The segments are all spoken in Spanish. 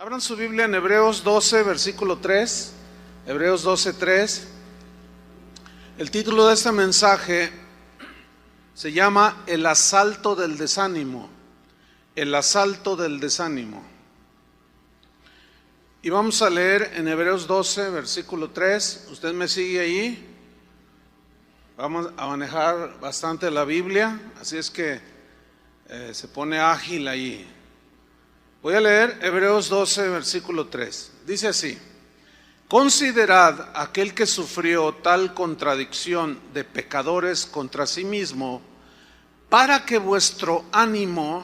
Abran su Biblia en Hebreos 12, versículo 3. Hebreos 12, 3. El título de este mensaje se llama El asalto del desánimo. El asalto del desánimo. Y vamos a leer en Hebreos 12, versículo 3. Usted me sigue ahí. Vamos a manejar bastante la Biblia, así es que se pone ágil ahí. Voy a leer Hebreos 12, versículo 3. Dice así: Considerad aquel que sufrió tal contradicción de pecadores contra sí mismo, para que vuestro ánimo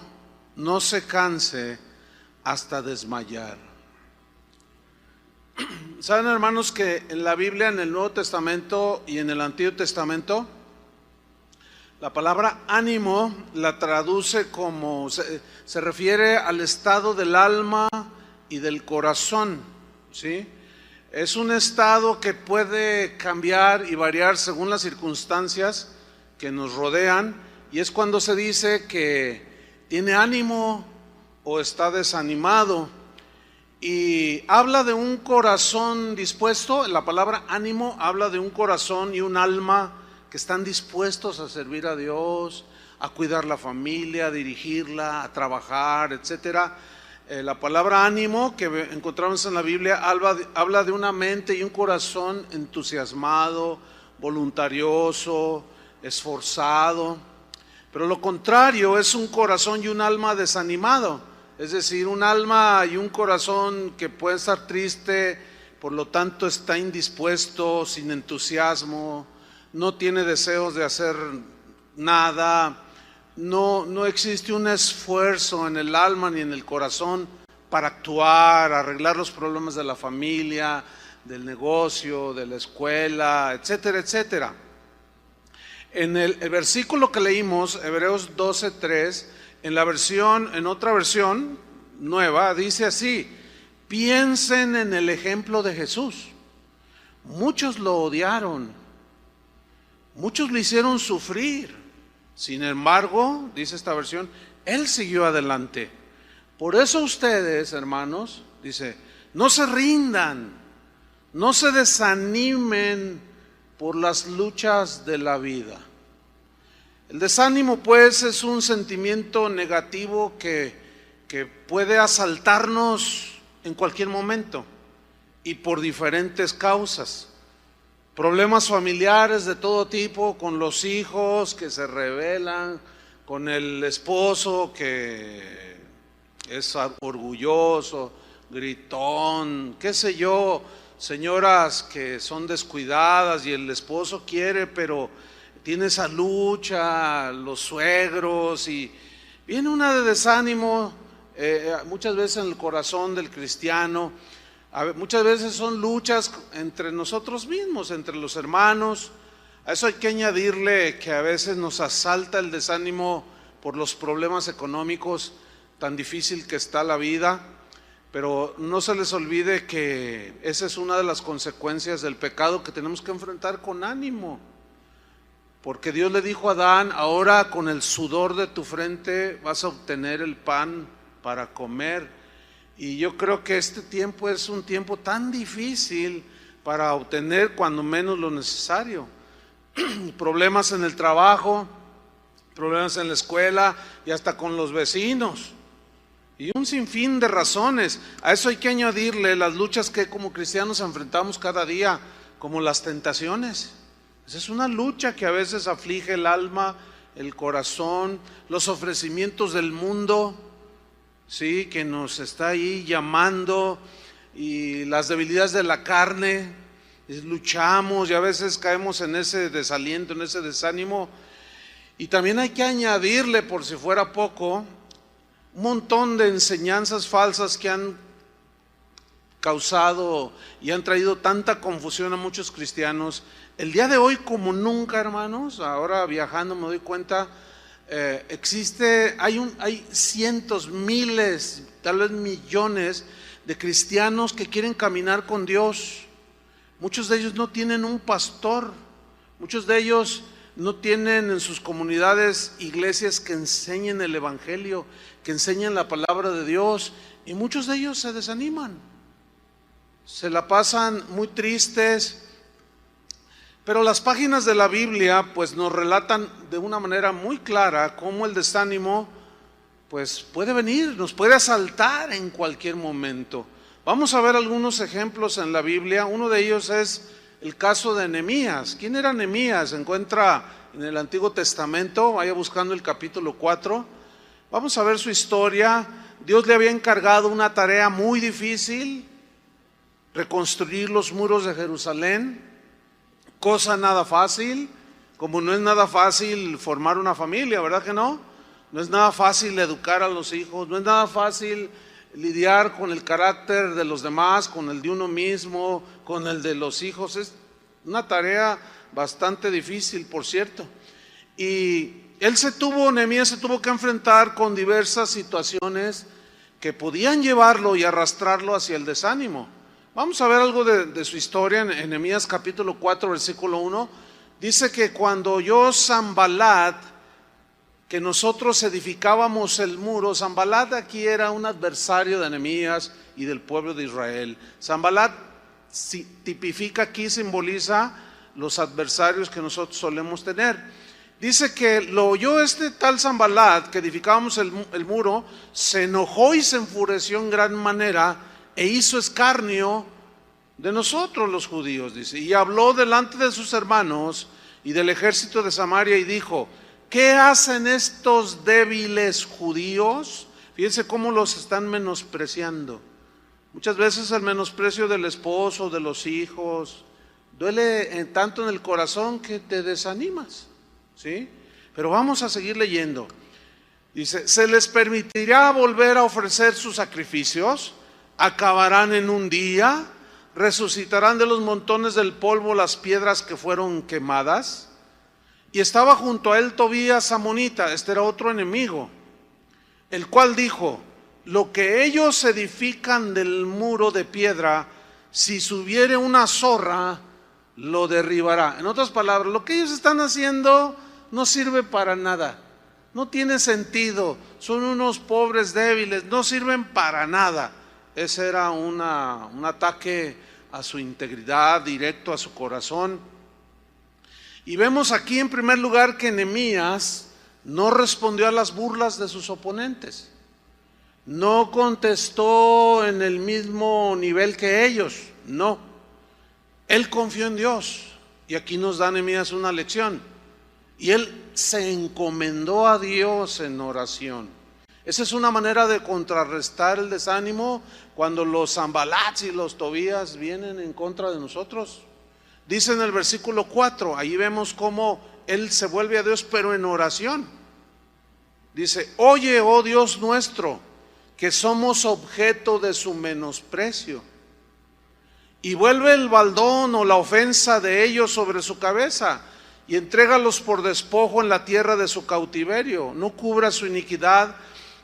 no se canse hasta desmayar. ¿Saben, hermanos, que en la Biblia, en el Nuevo Testamento y en el Antiguo Testamento, la palabra ánimo la traduce como, se refiere al estado del alma y del corazón, ¿sí? Es un estado que puede cambiar y variar según las circunstancias que nos rodean, y es cuando se dice que tiene ánimo o está desanimado. Y habla de un corazón dispuesto. La palabra ánimo habla de un corazón y un alma que están dispuestos a servir a Dios, a cuidar la familia, a dirigirla, a trabajar, etcétera. La palabra ánimo que encontramos en la Biblia habla de una mente y un corazón entusiasmado, voluntarioso, esforzado. Pero lo contrario es un corazón y un alma desanimado. Es decir, un alma y un corazón que puede estar triste, por lo tanto está indispuesto, sin entusiasmo, no tiene deseos de hacer nada, no existe un esfuerzo en el alma ni en el corazón para actuar, arreglar los problemas de la familia, del negocio, de la escuela, etcétera, etcétera. En el versículo que leímos, Hebreos 12:3, en otra versión nueva, dice así: piensen en el ejemplo de Jesús. Muchos lo odiaron, muchos le hicieron sufrir. Sin embargo, dice esta versión, Él siguió adelante. Por eso ustedes, hermanos, dice, no se rindan, no se desanimen por las luchas de la vida. El desánimo, pues, es un sentimiento negativo que puede asaltarnos en cualquier momento y por diferentes causas. Problemas familiares de todo tipo, con los hijos que se rebelan, con el esposo que es orgulloso, gritón, qué sé yo, señoras que son descuidadas y el esposo quiere, pero tiene esa lucha, los suegros, y viene una de desánimo, muchas veces en el corazón del cristiano. Muchas veces son luchas entre nosotros mismos, entre los hermanos. A eso hay que añadirle que a veces nos asalta el desánimo por los problemas económicos, tan difícil que está la vida. Pero no se les olvide que esa es una de las consecuencias del pecado que tenemos que enfrentar con ánimo. Porque Dios le dijo a Adán: ahora con el sudor de tu frente vas a obtener el pan para comer. Y yo creo que este tiempo es un tiempo tan difícil para obtener cuando menos lo necesario. Problemas en el trabajo, problemas en la escuela y hasta con los vecinos. Y un sinfín de razones. A eso hay que añadirle las luchas que como cristianos enfrentamos cada día, como las tentaciones. Esa es una lucha que a veces aflige el alma, el corazón, los ofrecimientos del mundo, sí, que nos está ahí llamando, y las debilidades de la carne. Luchamos y a veces caemos en ese desaliento, en ese desánimo. Y también hay que añadirle, por si fuera poco, un montón de enseñanzas falsas que han causado y han traído tanta confusión a muchos cristianos. El día de hoy, como nunca, hermanos, ahora viajando me doy cuenta, hay cientos, miles, tal vez millones de cristianos que quieren caminar con Dios. Muchos de ellos no tienen un pastor, muchos de ellos no tienen en sus comunidades iglesias que enseñen el evangelio, que enseñen la palabra de Dios, Y muchos de ellos se desaniman, se la pasan muy tristes. Pero las páginas de la Biblia pues nos relatan de una manera muy clara cómo el desánimo pues puede venir, nos puede asaltar en cualquier momento. Vamos a ver algunos ejemplos en la Biblia. Uno de ellos es el caso de Nehemías. ¿Quién era Nehemías? Se encuentra en el Antiguo Testamento, vaya buscando el capítulo 4. Vamos a ver su historia. Dios le había encargado una tarea muy difícil, reconstruir los muros de Jerusalén. Cosa nada fácil, como no es nada fácil formar una familia, ¿verdad que no? No es nada fácil educar a los hijos, no es nada fácil lidiar con el carácter de los demás, con el de uno mismo, con el de los hijos. Es una tarea bastante difícil, por cierto. Y Nehemías se tuvo que enfrentar con diversas situaciones que podían llevarlo y arrastrarlo hacia el desánimo. Vamos a ver algo de su historia en Nehemías capítulo 4, versículo 1. Dice que cuando oyó Sanbalat que nosotros edificábamos el muro, Sanbalat aquí era un adversario de Nehemías y del pueblo de Israel. Sanbalat tipifica aquí, simboliza los adversarios que nosotros solemos tener. Dice que lo oyó este tal Sanbalat, que edificábamos el muro, se enojó y se enfureció en gran manera e hizo escarnio de nosotros los judíos, dice, y habló delante de sus hermanos y del ejército de Samaria y dijo: ¿qué hacen estos débiles judíos? Fíjense cómo los están menospreciando. Muchas veces el menosprecio del esposo, de los hijos, duele tanto en el corazón que te desanimas, ¿sí? Pero vamos a seguir leyendo. Dice: ¿se les permitirá volver a ofrecer sus sacrificios? ¿Acabarán en un día? ¿Resucitarán de los montones del polvo las piedras que fueron quemadas? Y estaba junto a él Tobías amonita, este era otro enemigo, el cual dijo: lo que ellos edifican del muro de piedra, si subiere una zorra, lo derribará. En otras palabras, lo que ellos están haciendo no sirve para nada, no tiene sentido, son unos pobres débiles, no sirven para nada. Ese era un ataque a su integridad, directo a su corazón. Y vemos aquí en primer lugar que Nehemías no respondió a las burlas de sus oponentes, no contestó en el mismo nivel que ellos, no. Él confió en Dios, y aquí nos da Nehemías una lección, y él se encomendó a Dios en oración. Esa es una manera de contrarrestar el desánimo cuando los Sanbalats y los Tobías vienen en contra de nosotros. Dice en el versículo 4, ahí vemos cómo él se vuelve a Dios, pero en oración. Dice: oye, oh Dios nuestro, que somos objeto de su menosprecio, y vuelve el baldón o la ofensa de ellos sobre su cabeza, y entrégalos por despojo en la tierra de su cautiverio. No cubra su iniquidad,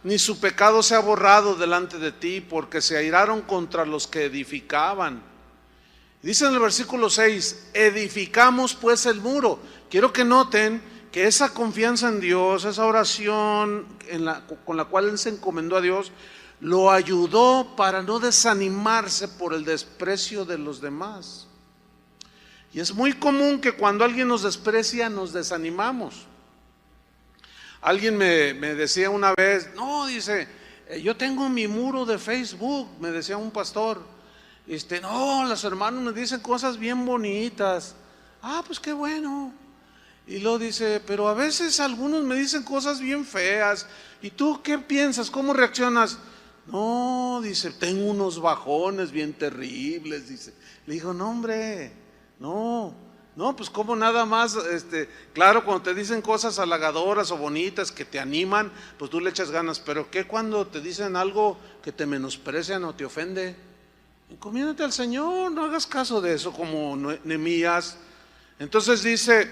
ni su pecado sea borrado delante de ti, porque se airaron contra los que edificaban. Dice en el versículo 6: edificamos pues el muro. Quiero que noten que esa confianza en Dios, esa oración con la cual él se encomendó a Dios, lo ayudó para no desanimarse por el desprecio de los demás. Y es muy común que cuando alguien nos desprecia nos desanimamos. Alguien me decía una vez: no, dice, yo tengo mi muro de Facebook, me decía un pastor. No, los hermanos me dicen cosas bien bonitas. Ah, pues qué bueno. Y luego dice: pero a veces algunos me dicen cosas bien feas. ¿Y tú qué piensas? ¿Cómo reaccionas? No, dice, tengo unos bajones bien terribles, dice. Le digo: no, hombre, no, pues como nada más, claro, cuando te dicen cosas halagadoras o bonitas que te animan, pues tú le echas ganas. Pero ¿qué cuando te dicen algo que te menosprecian o te ofende? Encomiéndate al Señor, no hagas caso de eso como Nehemías. Entonces dice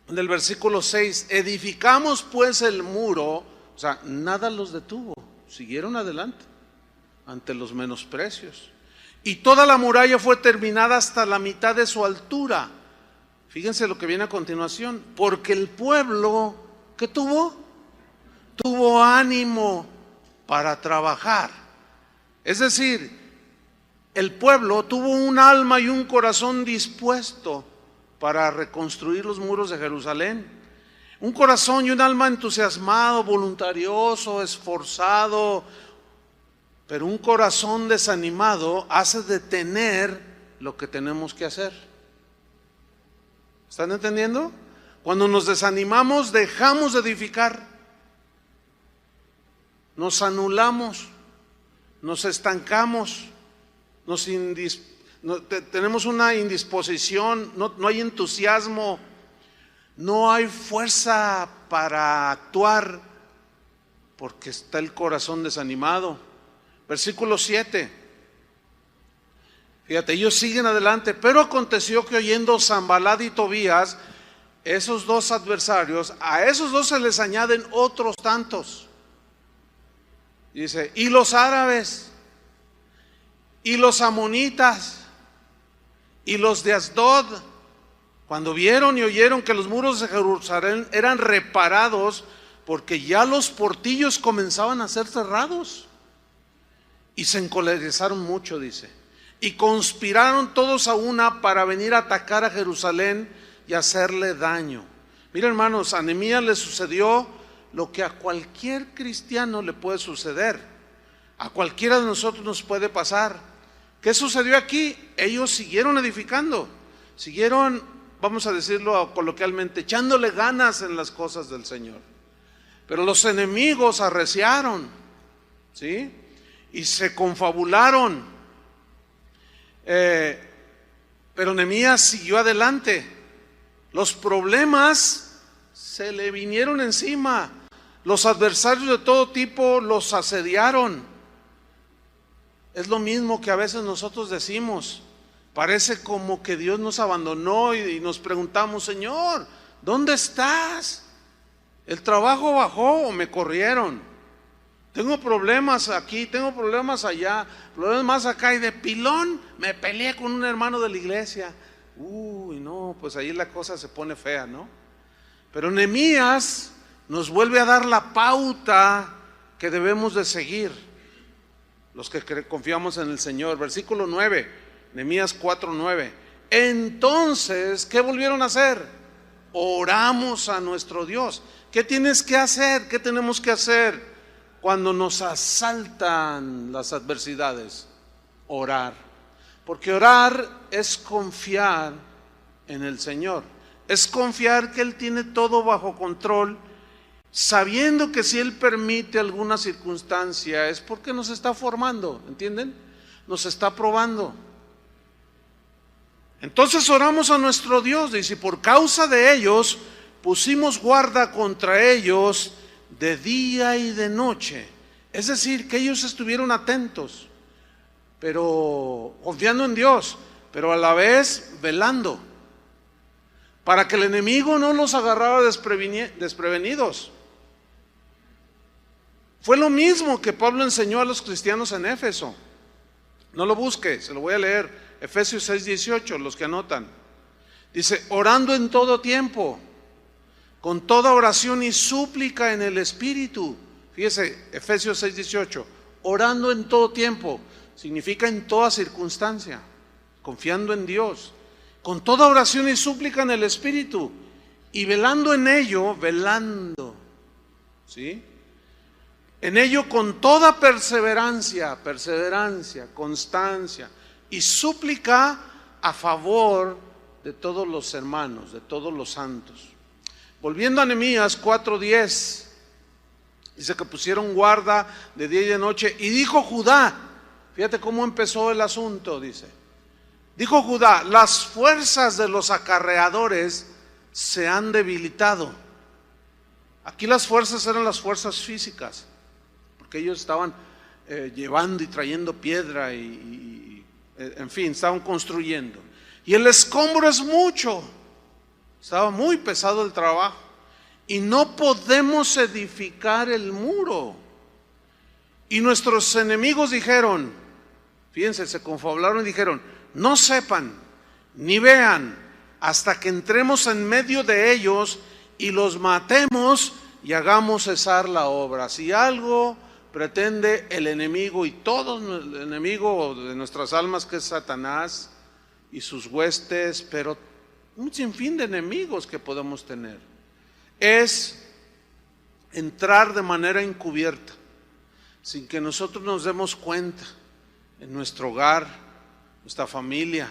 en el versículo 6: edificamos pues el muro. O sea, nada los detuvo, siguieron adelante ante los menosprecios. Y toda la muralla fue terminada hasta la mitad de su altura. Fíjense lo que viene a continuación: porque el pueblo, ¿qué tuvo? Tuvo ánimo para trabajar. Es decir, el pueblo tuvo un alma y un corazón dispuesto para reconstruir los muros de Jerusalén. Un corazón y un alma entusiasmado, voluntarioso, esforzado, pero un corazón desanimado hace detener lo que tenemos que hacer. ¿Están entendiendo? Cuando nos desanimamos, dejamos de edificar, nos anulamos, nos estancamos, tenemos una indisposición, no hay entusiasmo, no hay fuerza para actuar porque está el corazón desanimado. Versículo 7. Fíjate, ellos siguen adelante. Pero aconteció que oyendo Sanbalat y Tobías, esos dos adversarios, a esos dos se les añaden otros tantos. Dice, y los árabes, y los amonitas, y los de Asdod, cuando vieron y oyeron que los muros de Jerusalén eran reparados, porque ya los portillos comenzaban a ser cerrados, y se encolerizaron mucho, dice, y conspiraron todos a una para venir a atacar a Jerusalén y hacerle daño. Miren, hermanos, a Nehemías le sucedió lo que a cualquier cristiano le puede suceder, a cualquiera de nosotros nos puede pasar. ¿Qué sucedió aquí? Ellos siguieron edificando, siguieron, vamos a decirlo coloquialmente, echándole ganas en las cosas del Señor. Pero los enemigos arreciaron, ¿sí? Y se confabularon. Pero Nehemías siguió adelante. Los problemas se le vinieron encima. Los adversarios de todo tipo los asediaron. Es lo mismo que a veces nosotros decimos. Parece como que Dios nos abandonó y nos preguntamos, Señor, ¿dónde estás? ¿El trabajo bajó o me corrieron? Tengo problemas aquí, tengo problemas allá, problemas más acá, y de pilón me peleé con un hermano de la iglesia. Uy, no, pues ahí la cosa se pone fea, ¿no? Pero Nehemías nos vuelve a dar la pauta que debemos de seguir los que confiamos en el Señor. Versículo 9, Nehemías 4:9. Entonces, ¿qué volvieron a hacer? Oramos a nuestro Dios. ¿Qué tienes que hacer? ¿Qué tenemos que hacer cuando nos asaltan las adversidades? Orar. Porque orar es confiar en el Señor. Es confiar que Él tiene todo bajo control, sabiendo que si Él permite alguna circunstancia es porque nos está formando, ¿entienden? Nos está probando. Entonces oramos a nuestro Dios, dice, y por causa de ellos pusimos guarda contra ellos de día y de noche. Es decir, que ellos estuvieron atentos, pero confiando en Dios, pero a la vez velando, para que el enemigo no los agarrara desprevenidos. Fue lo mismo que Pablo enseñó a los cristianos en Éfeso. No lo busque, se lo voy a leer. Efesios 6:18, los que anotan. Dice, orando en todo tiempo, con toda oración y súplica en el Espíritu. Fíjese, Efesios 6:18, orando en todo tiempo, significa en toda circunstancia, confiando en Dios, con toda oración y súplica en el Espíritu, y velando en ello, ¿sí? En ello con toda perseverancia, constancia y súplica a favor de todos los hermanos, de todos los santos. Volviendo a Nehemías 4:10, dice que pusieron guarda de día y de noche, y dijo Judá, fíjate cómo empezó el asunto, dice, dijo Judá, las fuerzas de los acarreadores se han debilitado. Aquí las fuerzas eran las fuerzas físicas, porque ellos estaban llevando y trayendo piedra y en fin, estaban construyendo. Y el escombro es mucho, estaba muy pesado el trabajo, y no podemos edificar el muro. Y nuestros enemigos dijeron, fíjense, se confabularon y dijeron, no sepan ni vean hasta que entremos en medio de ellos y los matemos y hagamos cesar la obra. Si algo pretende el enemigo y todo el enemigo de nuestras almas, que es Satanás y sus huestes, pero un sinfín de enemigos que podemos tener, es entrar de manera encubierta, sin que nosotros nos demos cuenta, en nuestro hogar, nuestra familia,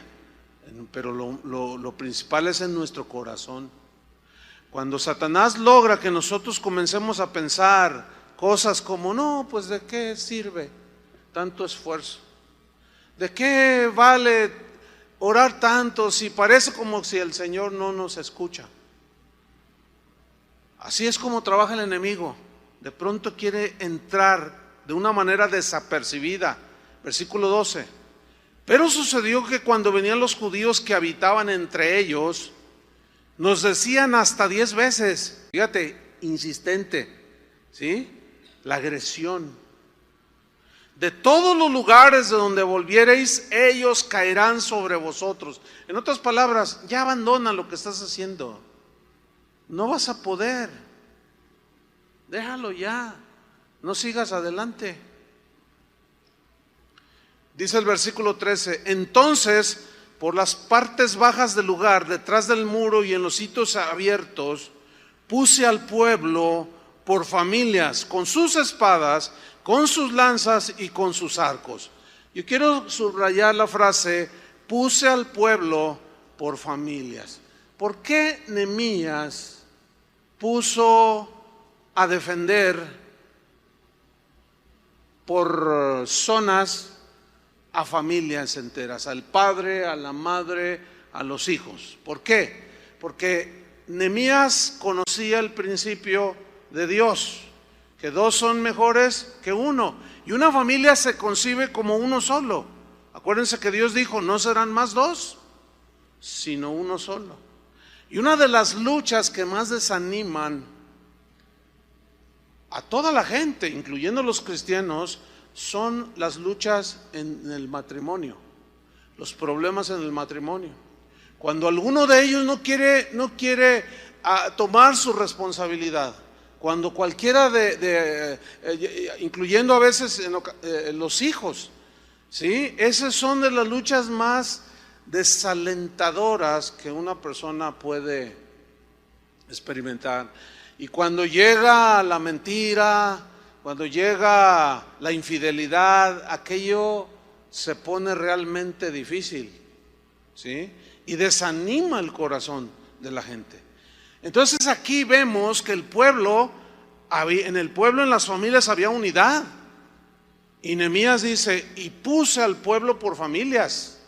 pero lo principal es en nuestro corazón. Cuando Satanás logra que nosotros comencemos a pensar cosas como, no, pues ¿de qué sirve tanto esfuerzo? ¿De qué vale orar tanto si parece como si el Señor no nos escucha? Así es como trabaja el enemigo. De pronto quiere entrar de una manera desapercibida. Versículo 12. Pero sucedió que cuando venían los judíos que habitaban entre ellos, nos decían hasta 10 veces, fíjate, insistente, ¿sí? La agresión. De todos los lugares de donde volviereis, ellos caerán sobre vosotros. En otras palabras, ya abandona lo que estás haciendo. No vas a poder. Déjalo ya. No sigas adelante. Dice el versículo 13, entonces, por las partes bajas del lugar, detrás del muro y en los sitios abiertos, puse al pueblo por familias, con sus espadas, con sus lanzas y con sus arcos. Yo quiero subrayar la frase, puse al pueblo por familias. ¿Por qué Nehemías puso a defender por zonas a familias enteras, al padre, a la madre, a los hijos? ¿Por qué? Porque Nehemías conocía el principio de Dios, que dos son mejores que uno, y una familia se concibe como uno solo. Acuérdense que Dios dijo, no serán más dos, sino uno solo. Y una de las luchas que más desaniman a toda la gente, incluyendo los cristianos, son las luchas en el matrimonio, los problemas en el matrimonio. Cuando alguno de ellos no quiere tomar su responsabilidad, cuando cualquiera incluyendo a veces los hijos, ¿sí? Esas son de las luchas más desalentadoras que una persona puede experimentar. Y cuando llega la mentira, cuando llega la infidelidad, aquello se pone realmente difícil, ¿sí? Y desanima el corazón de la gente. Entonces aquí vemos que en el pueblo, en las familias había unidad. Y Nehemías dice, y puse al pueblo por familias.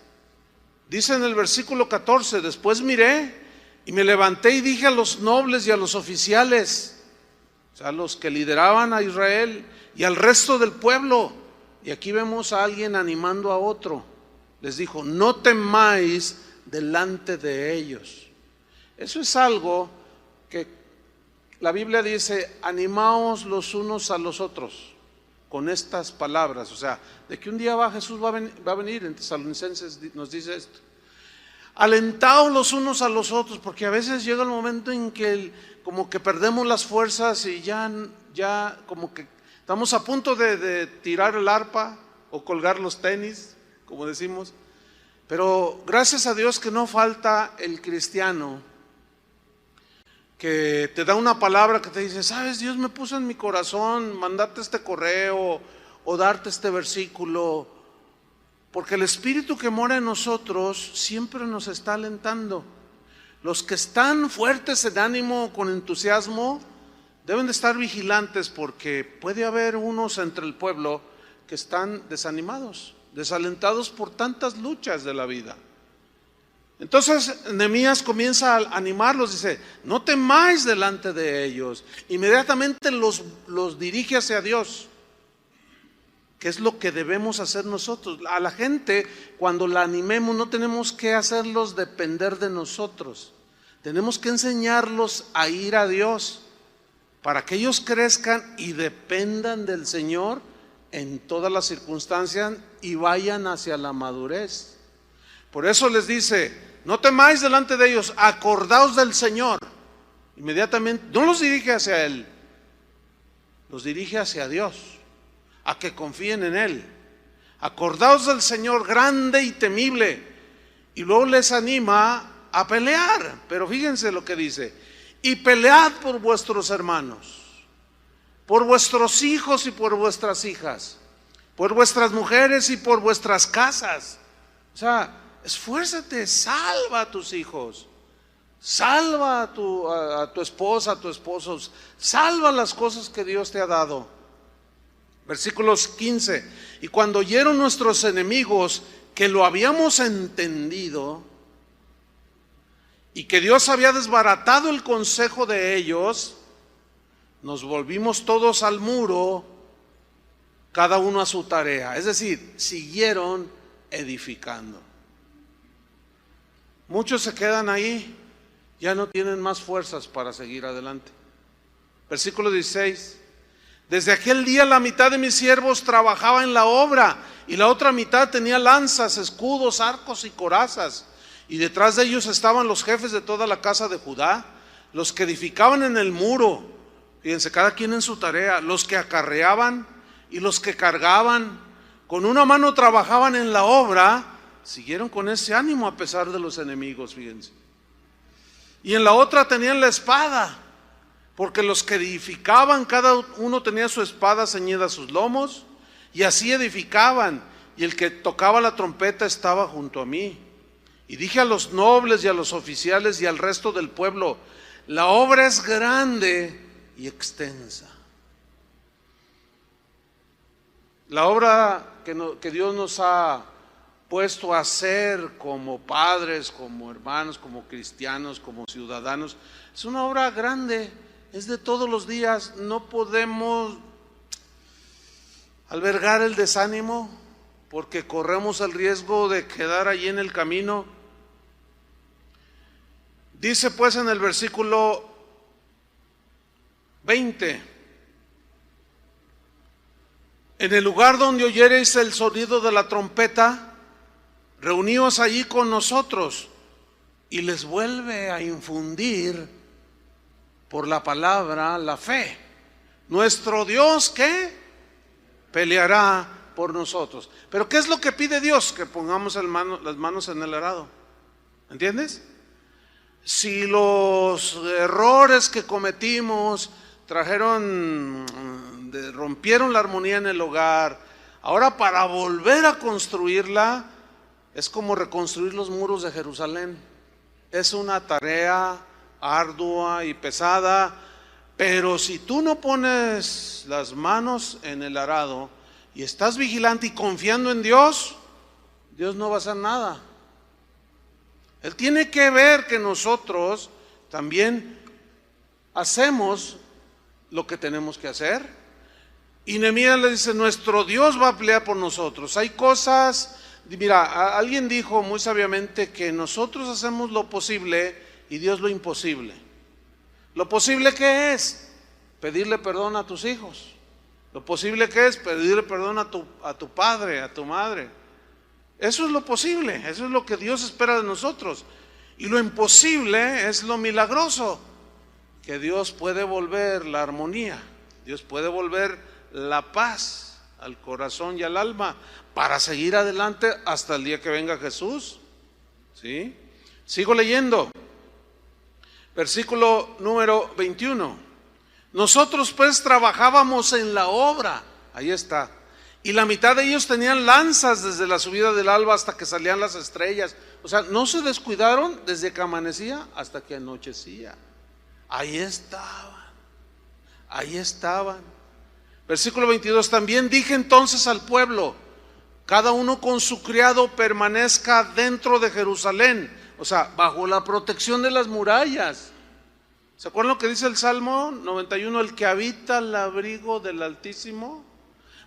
Dice en el versículo 14, después miré y me levanté y dije a los nobles y a los oficiales, o sea, los que lideraban a Israel y al resto del pueblo. Y aquí vemos a alguien animando a otro. Les dijo, no temáis delante de ellos. Eso es algo que la Biblia dice, animaos los unos a los otros con estas palabras. O sea, de que un día Jesús va a venir, en Tesalonicenses nos dice esto. Alentaos los unos a los otros, porque a veces llega el momento en que como que perdemos las fuerzas y ya como que estamos a punto de tirar el arpa o colgar los tenis, como decimos. Pero gracias a Dios que no falta el cristiano que te da una palabra que te dice, sabes, Dios me puso en mi corazón mandarte este correo o darte este versículo, porque el Espíritu que mora en nosotros siempre nos está alentando. Los que están fuertes en ánimo, con entusiasmo, deben de estar vigilantes, porque puede haber unos entre el pueblo que están desanimados, desalentados por tantas luchas de la vida. Entonces Nehemías comienza a animarlos, dice, no temáis delante de ellos. Inmediatamente los dirige hacia Dios, que es lo que debemos hacer nosotros. A la gente, cuando la animemos, no tenemos que hacerlos depender de nosotros. Tenemos que enseñarlos a ir a Dios, para que ellos crezcan y dependan del Señor en todas las circunstancias y vayan hacia la madurez. Por eso les dice, no temáis delante de ellos, acordaos del Señor. Inmediatamente, no los dirige hacia Él, los dirige hacia Dios. a que confíen en Él. Acordaos del Señor grande y temible. Y luego les anima a pelear. Pero fíjense lo que dice: y pelead por vuestros hermanos, por vuestros hijos y por vuestras hijas, por vuestras mujeres y por vuestras casas. O sea, esfuérzate, salva a tus hijos, salva a tu esposa, a tu esposo, salva las cosas que Dios te ha dado. Versículos 15: y cuando oyeron nuestros enemigos que lo habíamos entendido y que Dios había desbaratado el consejo de ellos, nos volvimos todos al muro, cada uno a su tarea. Es decir, siguieron edificando. Muchos se quedan ahí, ya no tienen más fuerzas para seguir adelante. Versículo 16: desde aquel día la mitad de mis siervos trabajaba en la obra y la otra mitad tenía lanzas, escudos, arcos y corazas. Y detrás de ellos estaban los jefes de toda la casa de Judá, los que edificaban en el muro. Fíjense, cada quien en su tarea. Los que acarreaban y los que cargaban. Con una mano trabajaban en la obra. Siguieron con ese ánimo a pesar de los enemigos, fíjense. Y en la otra tenían la espada, porque los que edificaban, cada uno tenía su espada ceñida a sus lomos, y así edificaban. Y el que tocaba la trompeta estaba junto a mí. Y dije a los nobles y a los oficiales y al resto del pueblo: la obra es grande y extensa. La obra que Dios nos ha puesto a hacer como padres, como hermanos, como cristianos, como ciudadanos, es una obra grande, es de todos los días. No podemos albergar el desánimo, porque corremos el riesgo de quedar allí en el camino. Dice pues en el versículo 20: en el lugar donde oyereis el sonido de la trompeta, reuníos allí con nosotros. Y les vuelve a infundir por la palabra la fe. Nuestro Dios, ¿qué? Peleará por nosotros. Pero ¿qué es lo que pide Dios? Que pongamos las manos en el arado. ¿Entiendes? Si los errores que cometimos rompieron la armonía en el hogar, ahora para volver a construirla es como reconstruir los muros de Jerusalén. Es una tarea ardua y pesada, pero si tú no pones las manos en el arado y estás vigilante y confiando en Dios, Dios no va a hacer nada. Él tiene que ver que nosotros también hacemos lo que tenemos que hacer. Y Nehemías le dice: nuestro Dios va a pelear por nosotros. Hay cosas, mira, alguien dijo muy sabiamente que nosotros hacemos lo posible y Dios lo imposible. Lo posible que es pedirle perdón a tus hijos. Lo posible que es pedirle perdón a tu padre, a tu madre. Eso es lo posible, eso es lo que Dios espera de nosotros. Y lo imposible es lo milagroso, que Dios puede volver la armonía, Dios puede volver la paz al corazón y al alma para seguir adelante hasta el día que venga Jesús. ¿Sí? Sigo leyendo. Versículo número 21. Nosotros pues trabajábamos en la obra, ahí está, y la mitad de ellos tenían lanzas desde la subida del alba hasta que salían las estrellas. O sea, no se descuidaron desde que amanecía hasta que anochecía. Ahí estaban, ahí estaban. Versículo 22, también dije entonces al pueblo: cada uno con su criado permanezca dentro de Jerusalén, o sea, bajo la protección de las murallas. ¿Se acuerdan lo que dice el Salmo 91? El que habita al abrigo del Altísimo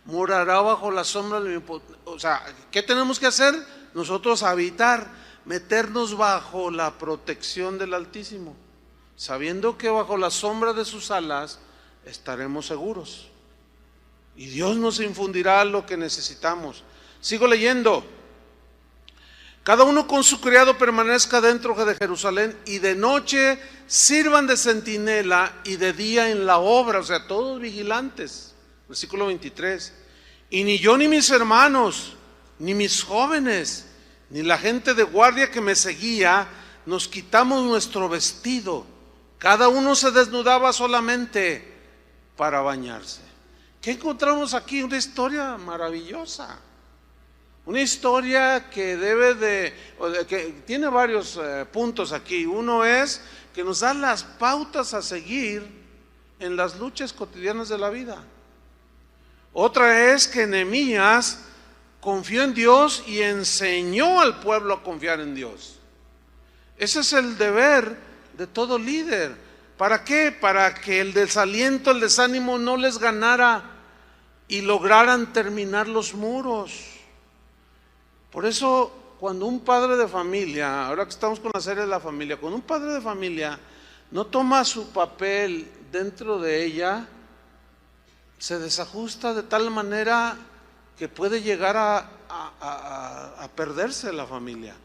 morará bajo la sombra del Omnipotente. O sea, ¿qué tenemos que hacer? Nosotros habitar, meternos bajo la protección del Altísimo, sabiendo que bajo la sombra de sus alas estaremos seguros. Y Dios nos infundirá lo que necesitamos. Sigo leyendo. Cada uno con su criado permanezca dentro de Jerusalén, y de noche sirvan de centinela y de día en la obra. O sea, todos vigilantes. Versículo 23. Y ni yo ni mis hermanos, ni mis jóvenes, ni la gente de guardia que me seguía, nos quitamos nuestro vestido. Cada uno se desnudaba solamente para bañarse. ¿Qué encontramos aquí? Una historia maravillosa. Una historia que que tiene varios puntos aquí. Uno es que nos da las pautas a seguir en las luchas cotidianas de la vida. Otra es que Nehemías confió en Dios y enseñó al pueblo a confiar en Dios. Ese es el deber de todo líder. ¿Para qué? Para que el desaliento, el desánimo no les ganara y lograran terminar los muros. Por eso, cuando un padre de familia, ahora que estamos con la serie de la familia, cuando un padre de familia no toma su papel dentro de ella, se desajusta de tal manera que puede llegar a perderse la familia.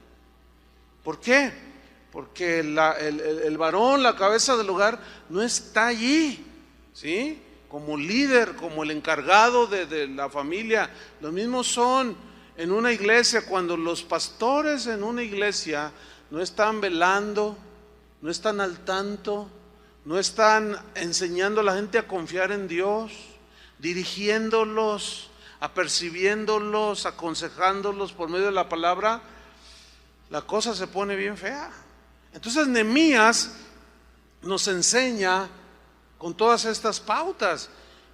¿Por qué? Porque el varón, la cabeza del hogar, no está allí, ¿sí? Como líder, como el encargado de la familia. Lo mismo son en una iglesia, cuando los pastores en una iglesia no están velando, no están al tanto, no están enseñando a la gente a confiar en Dios, dirigiéndolos, apercibiéndolos, aconsejándolos por medio de la palabra, la cosa se pone bien fea. Entonces Nehemías nos enseña con todas estas pautas,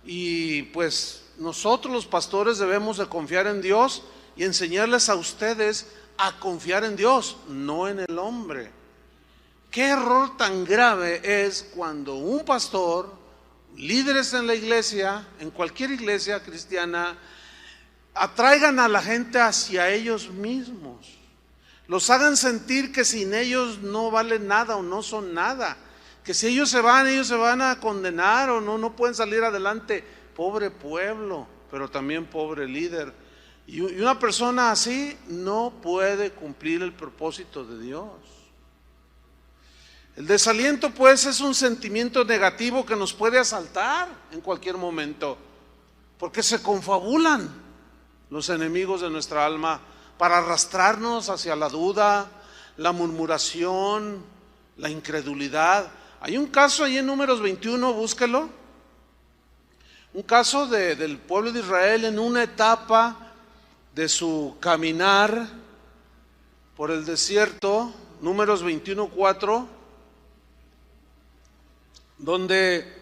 y pues nosotros los pastores debemos de confiar en Dios y enseñarles a ustedes a confiar en Dios, no en el hombre. ¿Qué error tan grave es cuando un pastor, líderes en la iglesia, en cualquier iglesia cristiana, atraigan a la gente hacia ellos mismos, los hagan sentir que sin ellos no valen nada o no son nada, que si ellos se van a condenar o no pueden salir adelante? Pobre pueblo, pero también pobre líder. Y una persona así no puede cumplir el propósito de Dios. El desaliento, pues, es un sentimiento negativo que nos puede asaltar en cualquier momento, porque se confabulan los enemigos de nuestra alma para arrastrarnos hacia la duda, la murmuración, la incredulidad. Hay un caso ahí en Números 21, búsquelo. Un caso del pueblo de Israel en una etapa de su caminar por el desierto, Números 21:4, donde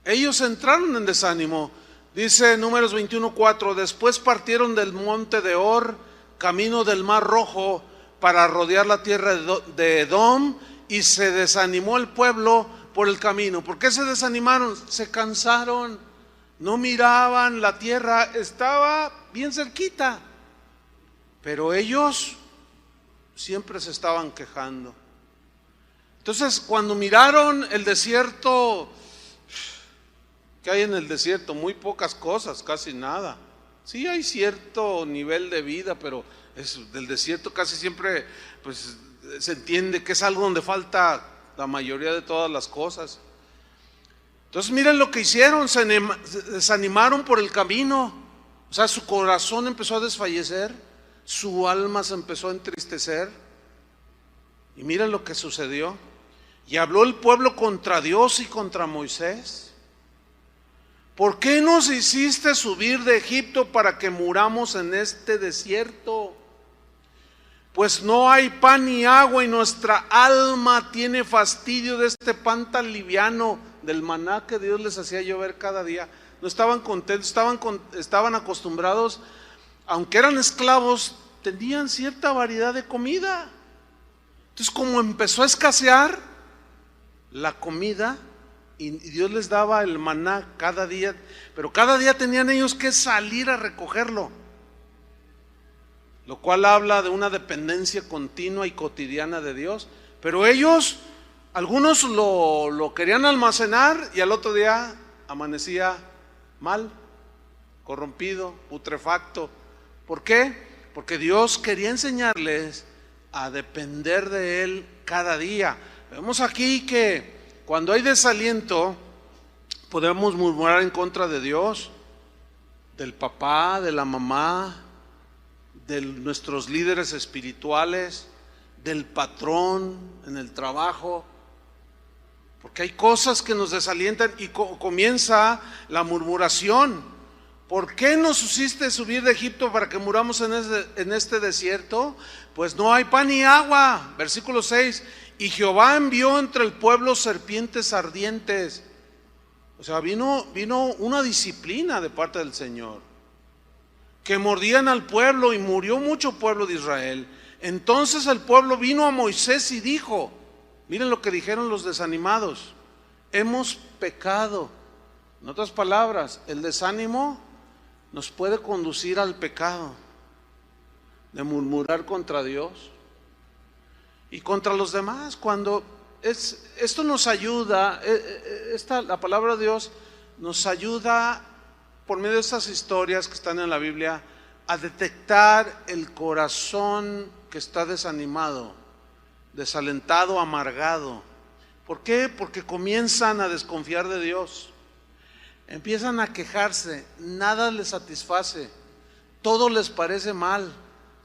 ellos entraron en desánimo. Dice Números 21:4: después partieron del monte de Hor, camino del Mar Rojo, para rodear la tierra de Edom, y se desanimó el pueblo por el camino. ¿Por qué se desanimaron? Se cansaron, no miraban la tierra, estaba bien cerquita, pero ellos siempre se estaban quejando. Entonces, cuando miraron el desierto, ¿qué hay en el desierto? Muy pocas cosas, casi nada. Sí hay cierto nivel de vida, pero del desierto casi siempre pues se entiende que es algo donde falta la mayoría de todas las cosas. Entonces miren lo que hicieron, se desanimaron por el camino. O sea, su corazón empezó a desfallecer, su alma se empezó a entristecer. Y miren lo que sucedió. Y habló el pueblo contra Dios y contra Moisés: ¿por qué nos hiciste subir de Egipto para que muramos en este desierto? Pues no hay pan ni agua, y nuestra alma tiene fastidio de este pan tan liviano, del maná que Dios les hacía llover cada día. No estaban contentos, estaban acostumbrados, aunque eran esclavos, tenían cierta variedad de comida. Entonces, como empezó a escasear la comida, y Dios les daba el maná cada día, pero cada día tenían ellos que salir a recogerlo, lo cual habla de una dependencia continua y cotidiana de Dios. Pero ellos, algunos lo querían almacenar, y al otro día amanecía mal, corrompido, putrefacto. ¿Por qué? Porque Dios quería enseñarles a depender de Él cada día. Vemos aquí que cuando hay desaliento, podemos murmurar en contra de Dios, del papá, de la mamá, de nuestros líderes espirituales, del patrón en el trabajo, porque hay cosas que nos desalientan y comienza la murmuración. ¿Por qué nos hiciste subir de Egipto para que muramos en este desierto? Pues no hay pan ni agua. Versículo 6, y Jehová envió entre el pueblo serpientes ardientes. O sea, vino una disciplina de parte del Señor, que mordían al pueblo, y murió mucho pueblo de Israel. Entonces el pueblo vino a Moisés y dijo, miren lo que dijeron los desanimados: hemos pecado. En otras palabras, el desánimo nos puede conducir al pecado de murmurar contra Dios y contra los demás. Cuando esto nos ayuda, la palabra de Dios nos ayuda por medio de estas historias que están en la Biblia a detectar el corazón que está desanimado, desalentado, amargado. ¿Por qué? Porque comienzan a desconfiar de Dios, empiezan a quejarse, nada les satisface, todo les parece mal,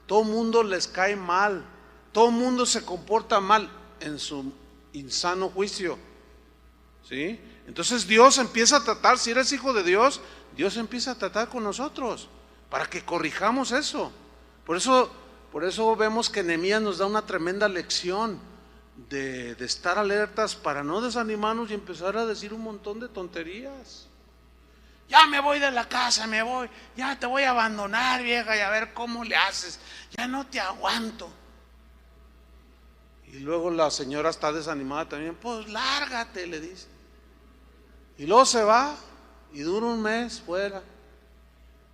todo mundo les cae mal, todo mundo se comporta mal en su insano juicio, ¿sí? Entonces Dios empieza a tratar, si eres hijo de Dios, Dios empieza a tratar con nosotros para que corrijamos eso. Por eso vemos que Nehemías nos da una tremenda lección de estar alertas para no desanimarnos y empezar a decir un montón de tonterías. Ya me voy de la casa, me voy, ya te voy a abandonar, vieja, y a ver cómo le haces, ya no te aguanto. Y luego la señora está desanimada también, pues lárgate, le dice. Y luego se va y dura un mes fuera.